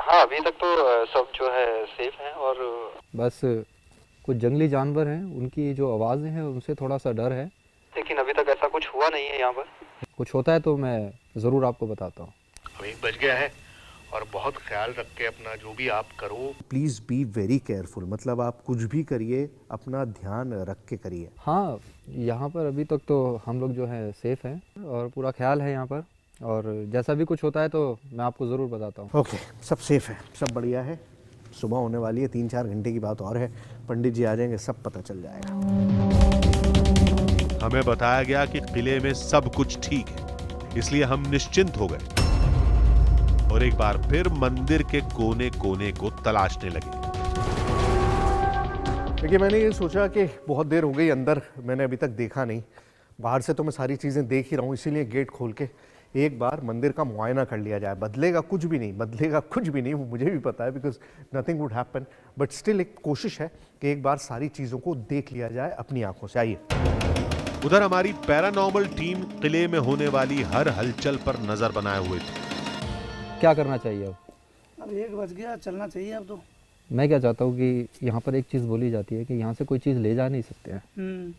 हाँ, अभी तक तो सब जो है सेफ हैं। और बस कुछ जंगली जानवर हैं, उनकी जो आवाज़ें हैं उनसे थोड़ा सा डर है। लेकिन अभी तक ऐसा कुछ हुआ नहीं है यहाँ पर। कुछ होता है तो मैं ज़रूर आपको बताता हूँ। अब 1 बज गया है, और बहुत ख्याल रख के अपना जो भी आप करो, प्लीज़ बी वेरी केयरफुल। मतलब आप कुछ भी करिए, अपना ध्यान रख के करिए। हाँ, यहाँ पर अभी तक तो हम लोग जो है सेफ हैं, और पूरा ख्याल है यहाँ पर, और जैसा भी कुछ होता है तो मैं आपको ज़रूर बताता हूँ। ओके, सब सेफ है, सब बढ़िया है। सुबह होने वाली है, 3-4 घंटे की बात और है। पंडित जी आ जाएंगे, सब पता चल जाएगा। हमें बताया गया कि किले में सब कुछ ठीक है, इसलिए हम निश्चिंत हो गए और एक बार फिर मंदिर के कोने कोने को तलाशने लगे। देखिए, मैंने ये सोचा कि बहुत देर हो गई अंदर, मैंने अभी तक देखा नहीं। बाहर से तो मैं सारी चीज़ें देख ही रहा हूँ, इसीलिए गेट खोल के एक बार मंदिर का मुआयना कर लिया जाए। बदलेगा कुछ भी नहीं, बदलेगा कुछ भी नहीं, वो मुझे भी पता है, because nothing would happen, but still एक कोशिश है कि एक बार सारी चीज़ों को देख लिया जाए अपनी आंखों से। आइए। उधर हमारी पैरानॉर्मल टीम किले में होने वाली हर हलचल पर नजर बनाए हुए थी। क्या करना चाहिए अब? अब 1 बज गया, चलना चाहिए अब तो। मैं क्या चाहता हूँ कि यहाँ पर एक चीज़ बोली जाती है कि यहाँ से कोई चीज़ ले जा नहीं सकते हैं।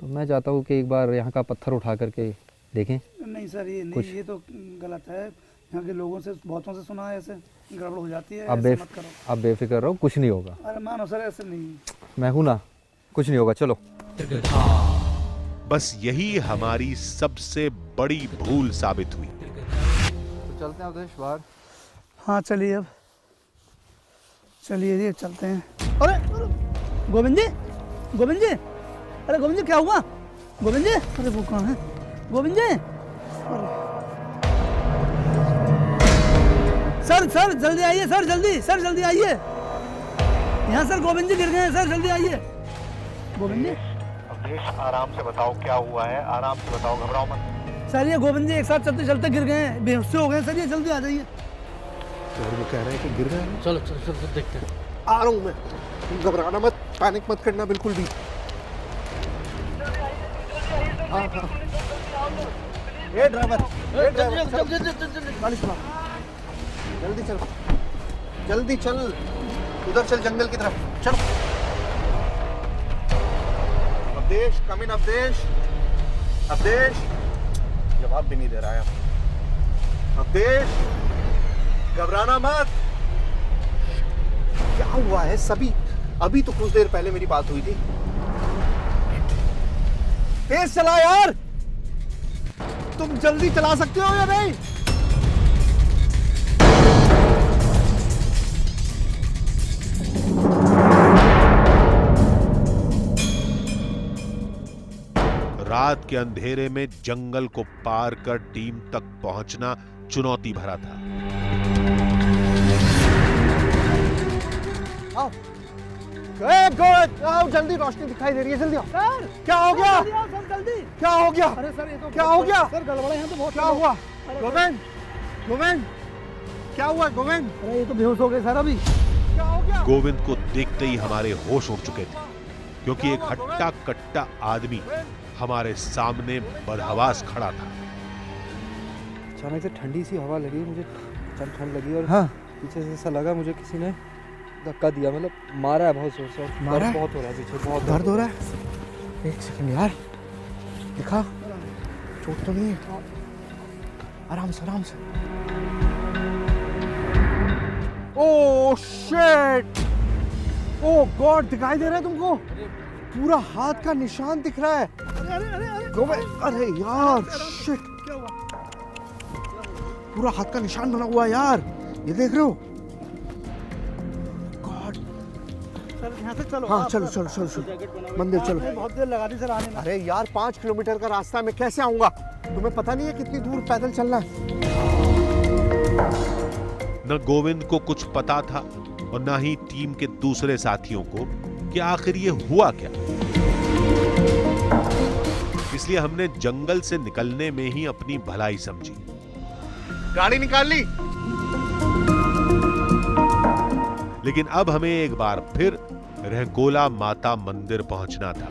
तो मैं चाहता हूँ कि एक बार यहाँ का पत्थर उठा करके देखें। नहीं सर, ये नहीं, ये तो गलत है। यहाँ के लोगों से, बहुतों से सुना है ऐसे गड़बड़ हो जाती है। अब ऐसे मत करो। आप बेफिक्र रहो, कुछ नहीं होगा। अरे मानो सर, ऐसे नहीं। मैं हूं ना, कुछ नहीं होगा, चलो। बस यही हमारी सबसे बड़ी भूल साबित हुई। तो चलते हैं अवधेश बाहर। हाँ चलिए, अब चलिए जी, चलते हैं। अरे गोविंद जी, गोविंद जी, अरे गोविंद जी क्या हुआ? गोविंद जी, अरे वो कहाँ है? गोविंद जी, सर जल्दी आइए सर, जल्दी आइए यहाँ सर। गोविंद जी गिर गए हैं सर, जल्दी आइए। गोविंद जी, अवधेश आराम से बताओ क्या हुआ है, आराम से बताओ, घबराओ मत। सर ये गोविंद जी एक साथ चलते चलते गिर गए हैं, बेहोश हो गए सर। ये जल्दी आ जाइए। सर वो कह रहे हैं कि गिर गए। चलो देखते हैं। आ रहा हूँ मैं, तुम घबराना मत, पैनिक मत करना बिल्कुल भी। हाँ ये ड्राइवर, गाड़ी चला, जल्दी चल, उधर चल, जंगल की तरफ चल। अवधेश, कम इन अवधेश, जवाब भी नहीं दे रहा है अवधेश, घबराना मत। क्या हुआ है सभी? अभी तो कुछ देर पहले मेरी बात हुई थी। तेज चला यार, तुम जल्दी चला सकते हो या नहीं? रात के अंधेरे में जंगल को पार कर टीम तक पहुंचना चुनौती भरा था। आओ, आओ जल्दी, रोशनी दिखाई दे रही है, जल्दी आओ। सर क्या हो गया? सर जल्दी। क्या हो गया? अरे सर ये तो क्या हो गया? सर गड़बड़ है तो बहुत। क्या हुआ? गोविंद, क्या हुआ गोविंद? अरे ये तो बेहोश हो गए सर अभी। क्या हो गया? गोविंद को देखते ही हमारे होश उड़ चुके थे, क्योंकि एक हट्टा कट्टा आदमी हमारे सामने बदहवास खड़ा था। अचानक से ठंडी सी हवा लगी, मुझे ठंड लगी और हाँ। पीछे से ऐसा लगा मुझे किसी ने धक्का दिया, मतलब मारा है बहुत जोर से। मारा है? बहुत हो रहा है पीछे, बहुत दर्द हो रहा है। एक सेकंड यार, दिखा, चोट तो नहीं है? आराम से। ओह शिट, ओह गॉड, दिखाई दे रहा है तुमको? पूरा हाथ का निशान दिख रहा है। अरे यार शिट, क्या हुआ? पूरा हाथ का निशान बना हुआ है यार, ये देख रहे हो? गॉड। सर यहाँ से चलो। हाँ चलो, मंदिर चलो। बहुत देर लगा दी सर आने में। अरे यार 5 किलोमीटर का रास्ता है, मैं कैसे आऊंगा? तुम्हें पता नहीं है कितनी दूर पैदल चलना है? न गोविंद को कुछ पता था और न ही टीम के दूसरे साथियों को कि आखिर ये हुआ क्या। इसलिए हमने जंगल से निकलने में ही अपनी भलाई समझी। गाड़ी निकाल ली। लेकिन अब हमें एक बार फिर रहगोला माता मंदिर पहुंचना था,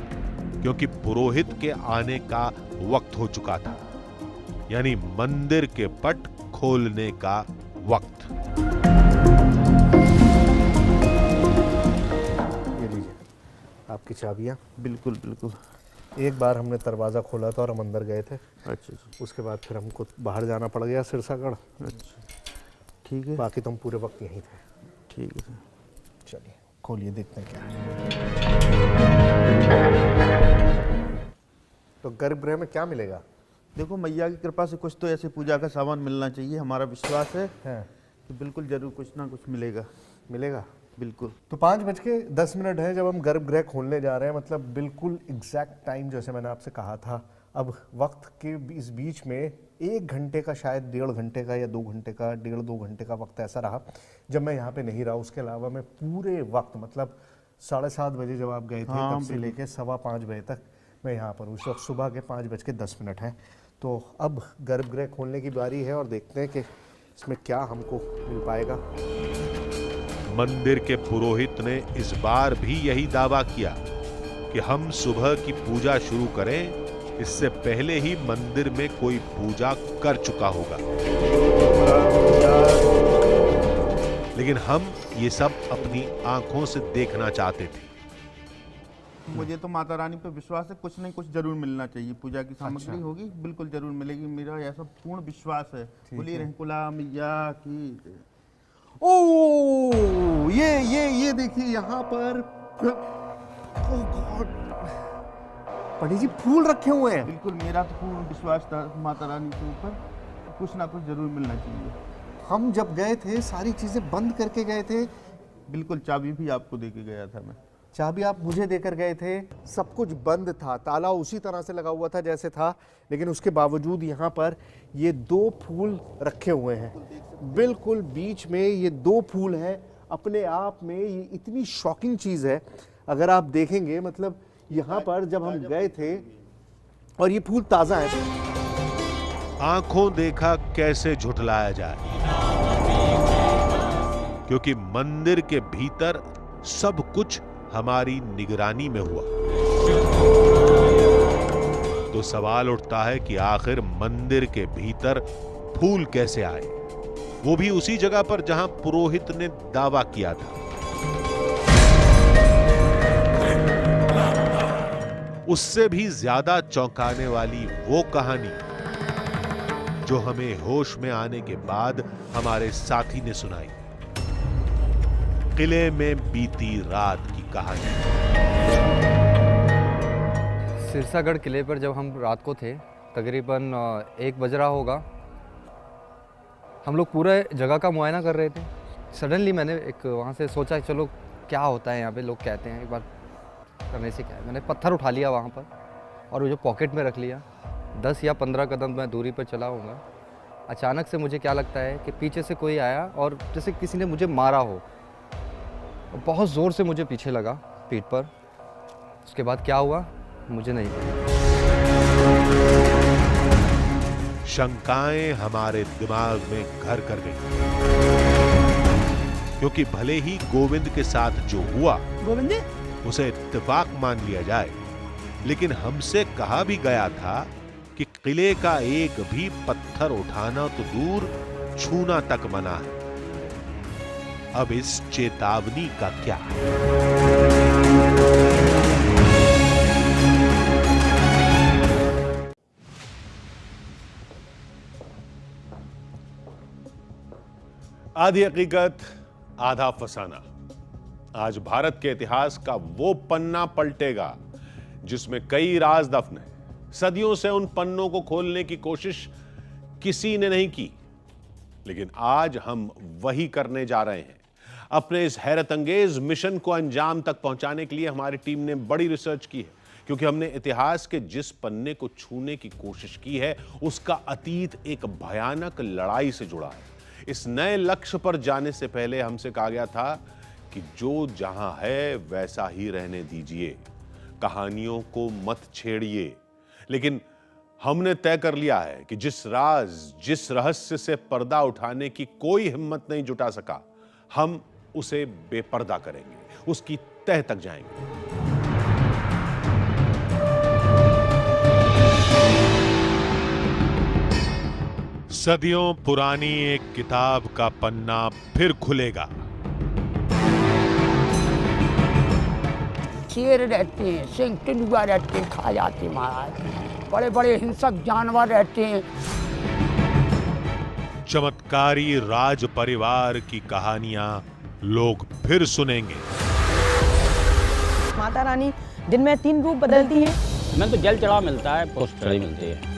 क्योंकि पुरोहित के आने का वक्त हो चुका था, यानी मंदिर के पट खोलने का वक्त। ये लीजिए आपकी चाबियां। बिल्कुल। एक बार हमने दरवाजा खोला था और हम अंदर गए थे। अच्छा। उसके बाद फिर हमको बाहर जाना पड़ गया सिरसागढ़। अच्छा ठीक है। बाकी तुम पूरे वक्त यहीं थे। ठीक है। चलिए खोलिए, देखते हैं क्या है। तो गर्भगृह में क्या मिलेगा? देखो, मैया की कृपा से कुछ तो ऐसे पूजा का सामान मिलना चाहिए। हमारा विश्वास है कि बिल्कुल जरूर कुछ ना कुछ मिलेगा। बिल्कुल। तो 5:10 है जब हम गर्भगृह खोलने जा रहे हैं, मतलब बिल्कुल एग्जैक्ट टाइम जैसे मैंने आपसे कहा था। अब वक्त के इस बीच में 1 घंटे का, शायद 1.5 घंटे का या 2 घंटे का, 1.5-2 घंटे का वक्त ऐसा रहा जब मैं यहाँ पे नहीं रहा। उसके अलावा मैं पूरे वक्त, मतलब 7:30 बजे जब आप गए थे तब से लेके 5:15 बजे तक मैं यहाँ पर हूँ। इस वक्त सुबह के 5:10 हैं। तो अब गर्भगृह खोलने की बारी है और देखते हैं कि इसमें क्या हमको मिल पाएगा। मंदिर के पुरोहित ने इस बार भी यही दावा किया कि हम सुबह की पूजा शुरू करें, इससे पहले ही मंदिर में कोई पूजा कर चुका होगा। लेकिन हम ये सब अपनी आंखों से देखना चाहते थे। मुझे तो माता रानी पे विश्वास है, कुछ नहीं कुछ जरूर मिलना चाहिए। पूजा की सामग्री अच्छा। होगी, बिल्कुल जरूर मिलेगी, मेरा ऐसा पूर्ण विश्वास है। बोलिए रंकुला मैया की। ओ ये देखिए यहाँ पर, ओह गॉड, पंडित जी फूल रखे हुए हैं। बिल्कुल, मेरा तो पूर्ण विश्वास था माता रानी के ऊपर, कुछ ना कुछ जरूर मिलना चाहिए। हम जब गए थे सारी चीजें बंद करके गए थे। बिल्कुल, चाबी भी आपको दे के गया था मैं। चाबी आप मुझे देकर गए थे। सब कुछ बंद था, ताला उसी तरह से लगा हुआ था जैसे था, लेकिन उसके बावजूद यहाँ पर ये 2 फूल रखे हुए हैं। बिल्कुल बीच में ये 2 फूल हैं। अपने आप में ये इतनी शॉकिंग चीज़ है, अगर आप देखेंगे, मतलब यहाँ पर जब हम गए थे और ये फूल ताज़ा है। आंखों देखा कैसे झुठलाया जाए, क्योंकि मंदिर के भीतर सब कुछ हमारी निगरानी में हुआ। तो सवाल उठता है कि आखिर मंदिर के भीतर फूल कैसे आए, वो भी उसी जगह पर जहां पुरोहित ने दावा किया था। उससे भी ज्यादा चौंकाने वाली वो कहानी जो हमें होश में आने के बाद हमारे साथी ने सुनाई। किले में बीती रात की कहानी। सिरसागढ़ किले पर जब हम रात को थे, तकरीबन 1 बज रहा होगा, हम लोग पूरे जगह का मुआयना कर रहे थे। सडनली मैंने एक वहाँ से सोचा चलो क्या होता है यहाँ पे, लोग कहते हैं, एक बार करने से क्या है। मैंने पत्थर उठा लिया वहाँ पर और वो जो पॉकेट में रख लिया। 10 या 15 कदम मैं दूरी पर चला होऊंगा। अचानक से मुझे क्या लगता है कि पीछे से कोई आया और जैसे किसी ने मुझे मारा हो, बहुत ज़ोर से मुझे पीछे लगा पीठ पर। उसके बाद क्या हुआ मुझे नहीं पता। शंकाएं हमारे दिमाग में घर कर गई, क्योंकि भले ही गोविंद के साथ जो हुआ गोविंद उसे इत्तेफाक मान लिया जाए, लेकिन हमसे कहा भी गया था कि किले का एक भी पत्थर उठाना तो दूर, छूना तक मना है। अब इस चेतावनी का क्या? आधी हकीकत आधा फसाना। आज भारत के इतिहास का वो पन्ना पलटेगा जिसमें कई राज दफन है। सदियों से उन पन्नों को खोलने की कोशिश किसी ने नहीं की, लेकिन आज हम वही करने जा रहे हैं। अपने इस हैरत अंगेज मिशन को अंजाम तक पहुंचाने के लिए हमारी टीम ने बड़ी रिसर्च की है, क्योंकि हमने इतिहास के जिस पन्ने को छूने की कोशिश की है उसका अतीत एक भयानक लड़ाई से जुड़ा है। इस नए लक्ष्य पर जाने से पहले हमसे कहा गया था कि जो जहां है वैसा ही रहने दीजिए, कहानियों को मत छेड़िए। लेकिन हमने तय कर लिया है कि जिस राज, जिस रहस्य से पर्दा उठाने की कोई हिम्मत नहीं जुटा सका, हम उसे बेपर्दा करेंगे, उसकी तह तक जाएंगे। सदियों पुरानी एक किताब का पन्ना फिर खुलेगा। शेर रहते हैं, सिंह तेंदुआ रहते हैं, खा जाते हैं महाराज। बड़े बड़े हिंसक जानवर रहते हैं। चमत्कारी राज परिवार की कहानियां लोग फिर सुनेंगे। माता रानी दिन में 3 रूप बदलती हैं। मैं तो जल चढ़ा मिलता है, पुष्प चढ़ी मिलती है।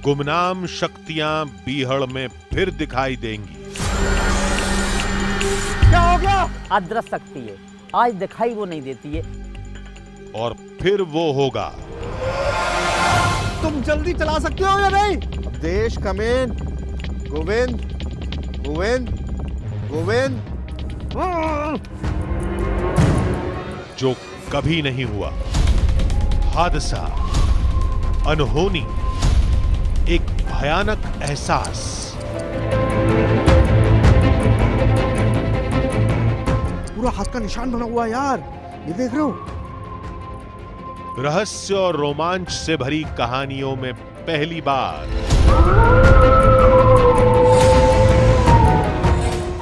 गुमनाम शक्तियां बीहड़ में फिर दिखाई देंगी। क्या हो गया? अदृश्य शक्ति है, आज दिखाई वो नहीं देती है। और फिर वो होगा। तुम जल्दी चला सकते हो या नहीं? देश कमेन गोविंद, गोविंद, गोविंद। जो कभी नहीं हुआ, हादसा, अनहोनी, एक भयानक एहसास। पूरा हाथ का निशान बना हुआ यार, ये देख रहे हो? रहस्य और रोमांच से भरी कहानियों में पहली बार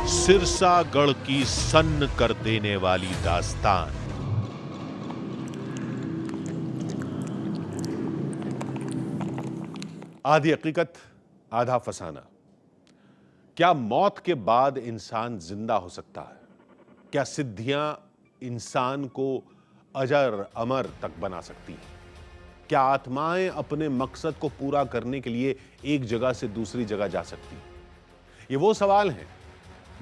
सिरसागढ़ की सन्न कर देने वाली दास्तान। आधी हकीकत आधा फसाना। क्या मौत के बाद इंसान जिंदा हो सकता है? क्या सिद्धियां इंसान को अजर अमर तक बना सकती हैं? क्या आत्माएं अपने मकसद को पूरा करने के लिए एक जगह से दूसरी जगह जा सकती हैं? ये वो सवाल हैं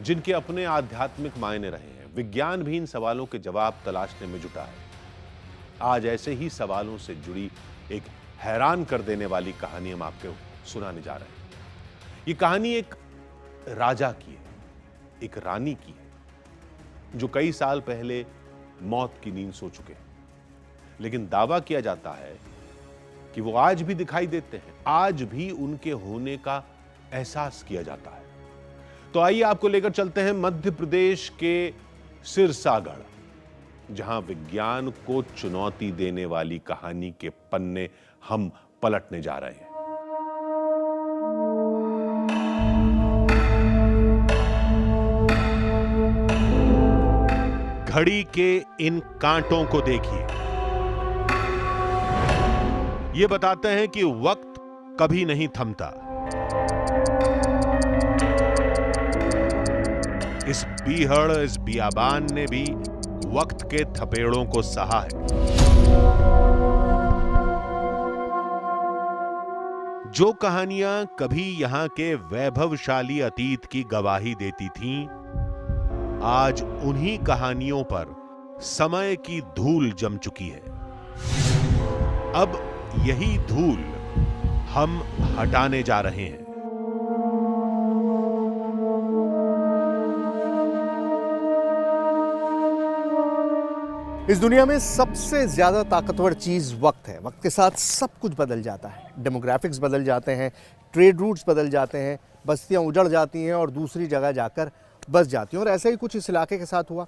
जिनके अपने आध्यात्मिक मायने रहे हैं। विज्ञान भी इन सवालों के जवाब तलाशने में जुटा है। आज ऐसे ही सवालों से जुड़ी एक हैरान कर देने वाली कहानी हम आपको सुनाने जा रहे हैं। ये कहानी एक राजा की है, एक रानी की है, जो कई साल पहले मौत की नींद सो चुके हैं। लेकिन दावा किया जाता है कि वो आज भी दिखाई देते हैं, आज भी उनके होने का एहसास किया जाता है। तो आइए आपको लेकर चलते हैं मध्य प्रदेश के सिरसागढ़, जहां विज्ञान को चुनौती देने वाली कहानी के पन्ने हम पलटने जा रहे हैं। घड़ी के इन कांटों को देखिए। ये बताते हैं कि वक्त कभी नहीं थमता। इस बीहड़, इस बियाबान ने भी वक्त के थपेड़ों को सहा है। जो कहानियां कभी यहां के वैभवशाली अतीत की गवाही देती थीं, आज उन्हीं कहानियों पर समय की धूल जम चुकी है। अब यही धूल हम हटाने जा रहे हैं। इस दुनिया में सबसे ज्यादा ताकतवर चीज वक्त है। वक्त के साथ सब कुछ बदल जाता है। डेमोग्राफिक्स बदल जाते हैं, ट्रेड रूट्स बदल जाते हैं, बस्तियां उजड़ जाती हैं और दूसरी जगह जाकर बस जाती हैं। और ऐसा ही कुछ इस इलाके के साथ हुआ।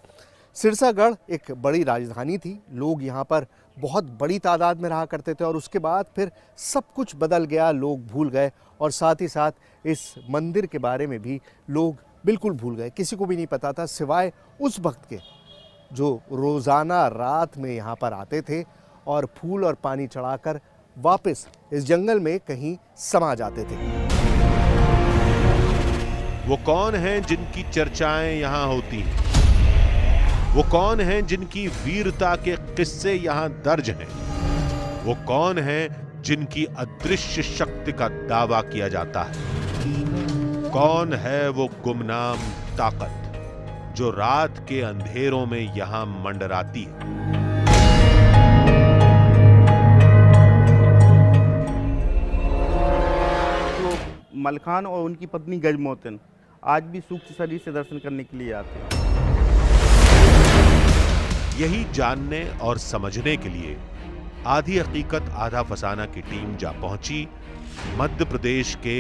सिरसागढ़ एक बड़ी राजधानी थी, लोग यहाँ पर बहुत बड़ी तादाद में रहा करते थे और उसके बाद फिर सब कुछ बदल गया, लोग भूल गए और साथ ही साथ इस मंदिर के बारे में भी लोग बिल्कुल भूल गए। किसी को भी नहीं पता था सिवाय उस भक्त के जो रोज़ाना रात में यहाँ पर आते थे और फूल और पानी चढ़ाकर वापस इस जंगल में कहीं समा जाते थे। वो कौन हैं जिनकी चर्चाएं यहाँ होती हैं? वो कौन हैं जिनकी वीरता के किस्से यहाँ दर्ज हैं? वो कौन हैं जिनकी अदृश्य शक्ति का दावा किया जाता है? कौन है वो गुमनाम ताकत जो रात के अंधेरों में यहां मंडराती है? तो मलखान और उनकी पत्नी गजमोहतन आज भी सूक्ष्म शरीर से दर्शन करने के लिए आते हैं। यही जानने और समझने के लिए आधी हकीकत आधा फसाना की टीम जा पहुंची मध्य प्रदेश के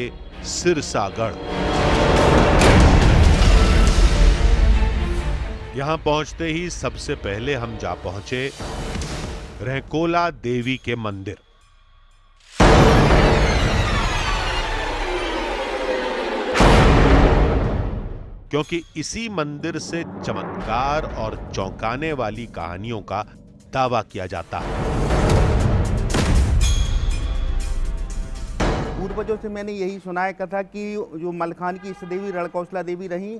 सिरसागढ़। यहां पहुंचते ही सबसे पहले हम जा पहुंचे रहकोला देवी के मंदिर। क्योंकि इसी मंदिर से चमत्कार और चौंकाने वाली कहानियों का दावा किया जाता है। पूर्वजों से मैंने यही सुना है कथा कि जो मलखान की इष्ट देवी रणकौशला देवी रहीं,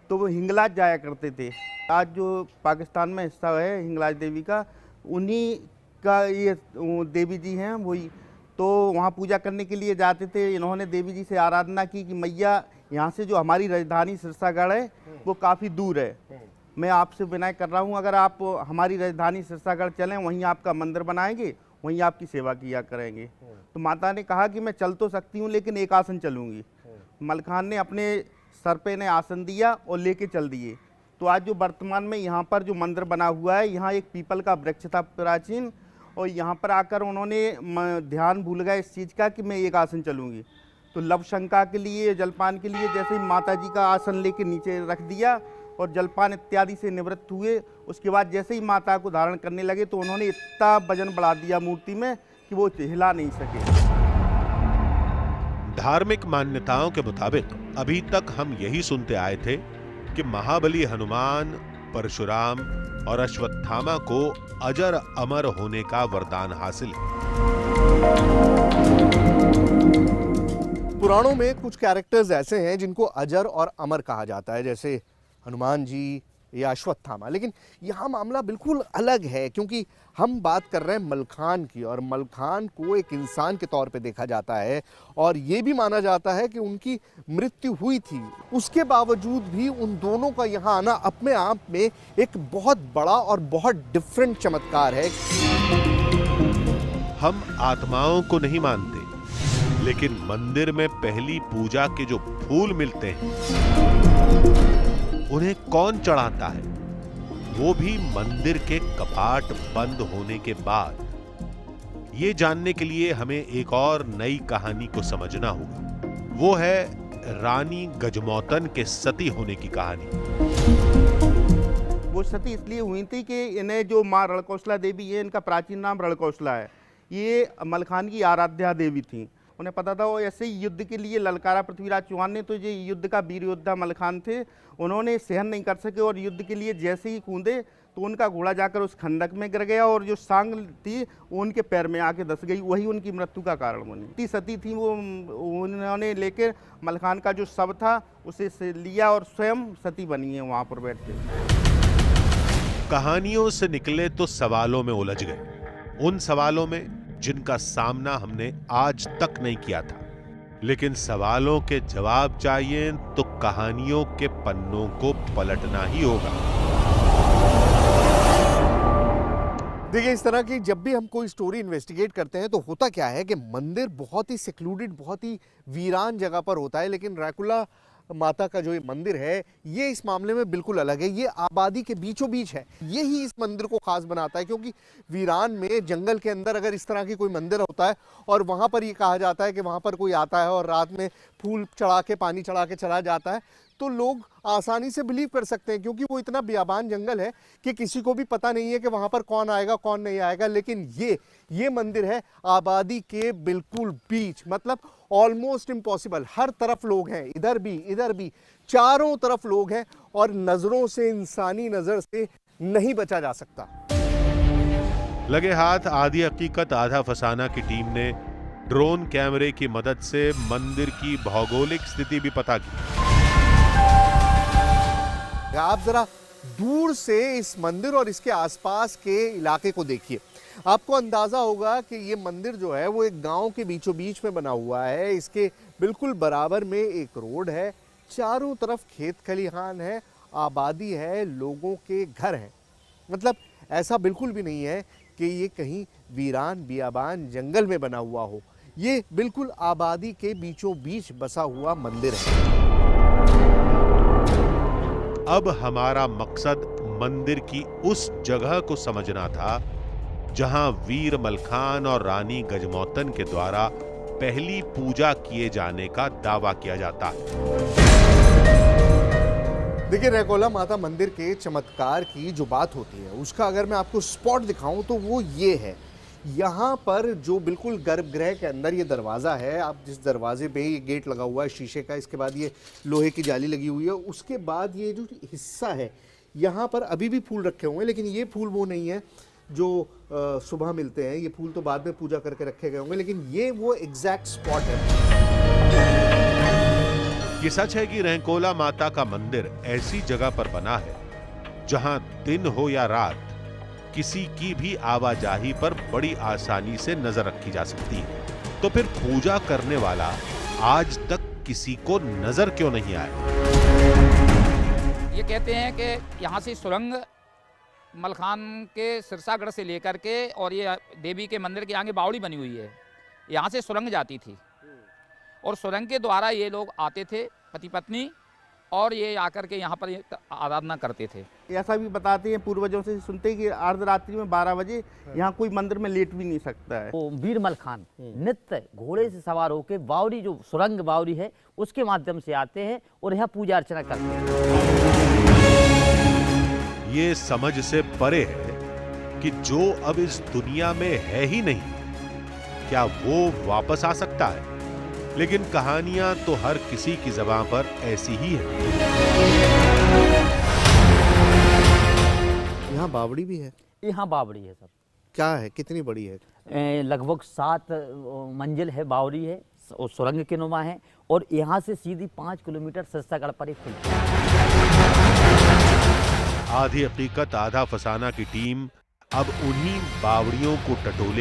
तो वो हिंगलाज जाया करते थे। आज जो पाकिस्तान में हिस्सा है हिंगलाज देवी का, उन्हीं का ये देवी जी हैं वही। तो वहाँ पूजा करने के लिए जाते थे। इन्होंने देवी जी से आराधना की कि मैया यहाँ से जो हमारी राजधानी सिरसागढ़ है वो काफ़ी दूर है, मैं आपसे विनय कर रहा हूँ, अगर आप हमारी राजधानी सिरसागढ़ चलें, वहीं आपका मंदिर बनाएंगे, वहीं आपकी सेवा किया करेंगे। तो माता ने कहा कि मैं चल तो सकती हूँ लेकिन एक आसन चलूँगी। मलखान ने अपने सर पे ने आसन दिया और लेके चल दिए। तो आज जो वर्तमान में यहाँ पर जो मंदिर बना हुआ है, यहाँ एक पीपल का वृक्ष था प्राचीन, और यहाँ पर आकर उन्होंने ध्यान भूल गए इस चीज़ का कि मैं एक आसन चलूँगी। तो लव शंका के लिए, जलपान के लिए जैसे ही माता जी का आसन लेके नीचे रख दिया और जलपान इत्यादि से निवृत्त हुए, उसके बाद जैसे ही माता को धारण करने लगे तो उन्होंने इतना वजन बढ़ा दिया मूर्ति में कि वो हिला नहीं सके। धार्मिक मान्यताओं के मुताबिक अभी तक हम यही सुनते आए थे कि महाबली हनुमान, परशुराम और अश्वत्थामा को अजर अमर होने का वरदान हासिल है। पुराणों में कुछ कैरेक्टर्स ऐसे हैं जिनको अजर और अमर कहा जाता है, जैसे हनुमान जी या अश्वत्थामा। लेकिन यहाँ मामला बिल्कुल अलग है, क्योंकि हम बात कर रहे हैं मलखान की, और मलखान को एक इंसान के तौर पे देखा जाता है और ये भी माना जाता है कि उनकी मृत्यु हुई थी। उसके बावजूद भी उन दोनों का यहाँ आना अपने आप में एक बहुत बड़ा और बहुत डिफरेंट चमत्कार है। हम आत्माओं को नहीं मानते, लेकिन मंदिर में पहली पूजा के जो फूल मिलते हैं उन्हें कौन चढ़ाता है, वो भी मंदिर के कपाट बंद होने के बाद। ये जानने के लिए हमें एक और नई कहानी को समझना होगा। वो है रानी गजमौतन के सती होने की कहानी। वो सती इसलिए हुई थी कि इन्हें जो माँ रणकौशला देवी है, इनका प्राचीन नाम रणकौशला है, ये मलखान की आराध्या देवी थी। उन्हें पता था वो ऐसे ही युद्ध के लिए ललकारा पृथ्वीराज चौहान ने, तो ये युद्ध का वीर योद्धा मलखान थे, उन्होंने सहन नहीं कर सके और युद्ध के लिए जैसे ही कूदे तो उनका घोड़ा जाकर उस खंडक में गिर गया और जो सांग थी वो उनके पैर में आके धस गई, वही उनकी मृत्यु का कारण बनी। सती थी वो, उन्होंने लेकर मलखान का जो शव था उसे लिया और स्वयं सती बनी है वहाँ पर बैठ के। कहानियों से निकले तो सवालों में उलझ गए, उन सवालों में जिनका सामना हमने आज तक नहीं किया था। लेकिन सवालों के जवाब चाहिए तो कहानियों के पन्नों को पलटना ही होगा। देखिए, इस तरह की जब भी हम कोई स्टोरी इन्वेस्टिगेट करते हैं तो होता क्या है कि मंदिर बहुत ही सेक्लूडेड, बहुत ही वीरान जगह पर होता है, लेकिन ड्रैकुला माता का जो ये मंदिर है ये इस मामले में बिल्कुल अलग है। ये आबादी के बीचों बीच है, यही इस मंदिर को खास बनाता है, क्योंकि वीरान में जंगल के अंदर अगर इस तरह की कोई मंदिर होता है और वहाँ पर ये कहा जाता है कि वहाँ पर कोई आता है और रात में फूल चढ़ा के पानी चढ़ा के चला जाता है, तो लोग आसानी से बिलीव कर सकते हैं, क्योंकि वो इतना बियाबान जंगल है कि किसी को भी पता नहीं है कि वहाँ पर कौन आएगा कौन नहीं आएगा। लेकिन ये मंदिर है आबादी के बिल्कुल बीच, मतलब ऑलमोस्ट इम्पॉसिबल। हर तरफ लोग हैं, इधर भी चारों तरफ लोग हैं और नजरों से, इंसानी नजर से नहीं बचा जा सकता। लगे हाथ आधी हकीकत आधा फसाना की टीम ने ड्रोन कैमरे की मदद से मंदिर की भौगोलिक स्थिति भी पता की। आप जरा दूर से इस मंदिर और इसके आसपास के इलाके को देखिए, आपको अंदाजा होगा कि ये मंदिर जो है वो एक गांव के बीचों बीच में बना हुआ है। इसके बिल्कुल बराबर में एक रोड है, चारों तरफ खेत खलिहान है, आबादी है, लोगों के घर हैं। मतलब ऐसा बिल्कुल भी नहीं है कि ये कहीं वीरान बियाबान जंगल में बना हुआ हो, ये बिल्कुल आबादी के बीचों बीच बसा हुआ मंदिर है। अब हमारा मकसद मंदिर की उस जगह को समझना था जहां वीर मलखान और रानी गजमौतन के द्वारा पहली पूजा किए जाने का दावा किया जाता है। देखिए, रैकोला माता मंदिर के चमत्कार की जो बात होती है उसका अगर मैं आपको स्पॉट दिखाऊं तो वो ये है। यहाँ पर जो बिल्कुल गर्भगृह के अंदर ये दरवाज़ा है, आप जिस दरवाजे पे ये गेट लगा हुआ है शीशे का, इसके बाद ये लोहे की जाली लगी हुई है, उसके बाद ये जो हिस्सा है यहाँ पर अभी भी फूल रखे हुए हैं, लेकिन ये फूल वो नहीं है जो सुबह मिलते हैं, ये फूल तो बाद में पूजा करके रखे गए होंगे, लेकिन ये वो एग्जैक्ट स्पॉट है। ये सच है कि रैकोला माता का मंदिर ऐसी जगह पर बना है जहां दिन हो या रात किसी की भी आवाजाही पर बड़ी आसानी से नजर रखी जा सकती है। तो फिर पूजा करने वाला आज तक किसी को नजर क्यों नहीं आया? ये कहते हैं कि यहाँ से सुरंग मलखान के सिरसागढ़ से लेकर के और ये देवी के मंदिर के आगे बावड़ी बनी हुई है, यहाँ से सुरंग जाती थी और सुरंग के द्वारा ये लोग आते थे पति पत्नी और ये आकर के यहाँ पर आराधना करते थे। ऐसा भी बताते हैं पूर्वजों से सुनते हैं कि अर्धरात्रि में 12 बजे यहाँ कोई मंदिर में लेट भी नहीं सकता है। वो वीर मलखान नित्य घोड़े से सवार होकर बावड़ी, जो सुरंग बावड़ी है, उसके माध्यम से आते हैं और यहाँ पूजा अर्चना करते हैं। ये समझ से परे है कि जो अब इस दुनिया में है ही नहीं, क्या वो वापस आ सकता है? लेकिन कहानियां तो हर किसी की ज़बान पर ऐसी ही है। यहाँ बावड़ी भी है? यहाँ बावड़ी है सर। क्या है, कितनी बड़ी है? लगभग 7 मंजिल है, बावड़ी है और सुरंग के नुमा है। और यहाँ से सीधी 5 किलोमीटर सिरसागढ़ पर एक पुल है। आधी हकीकत आधा फसाना की टीम अब उन्हीं बावड़ियों को टटोले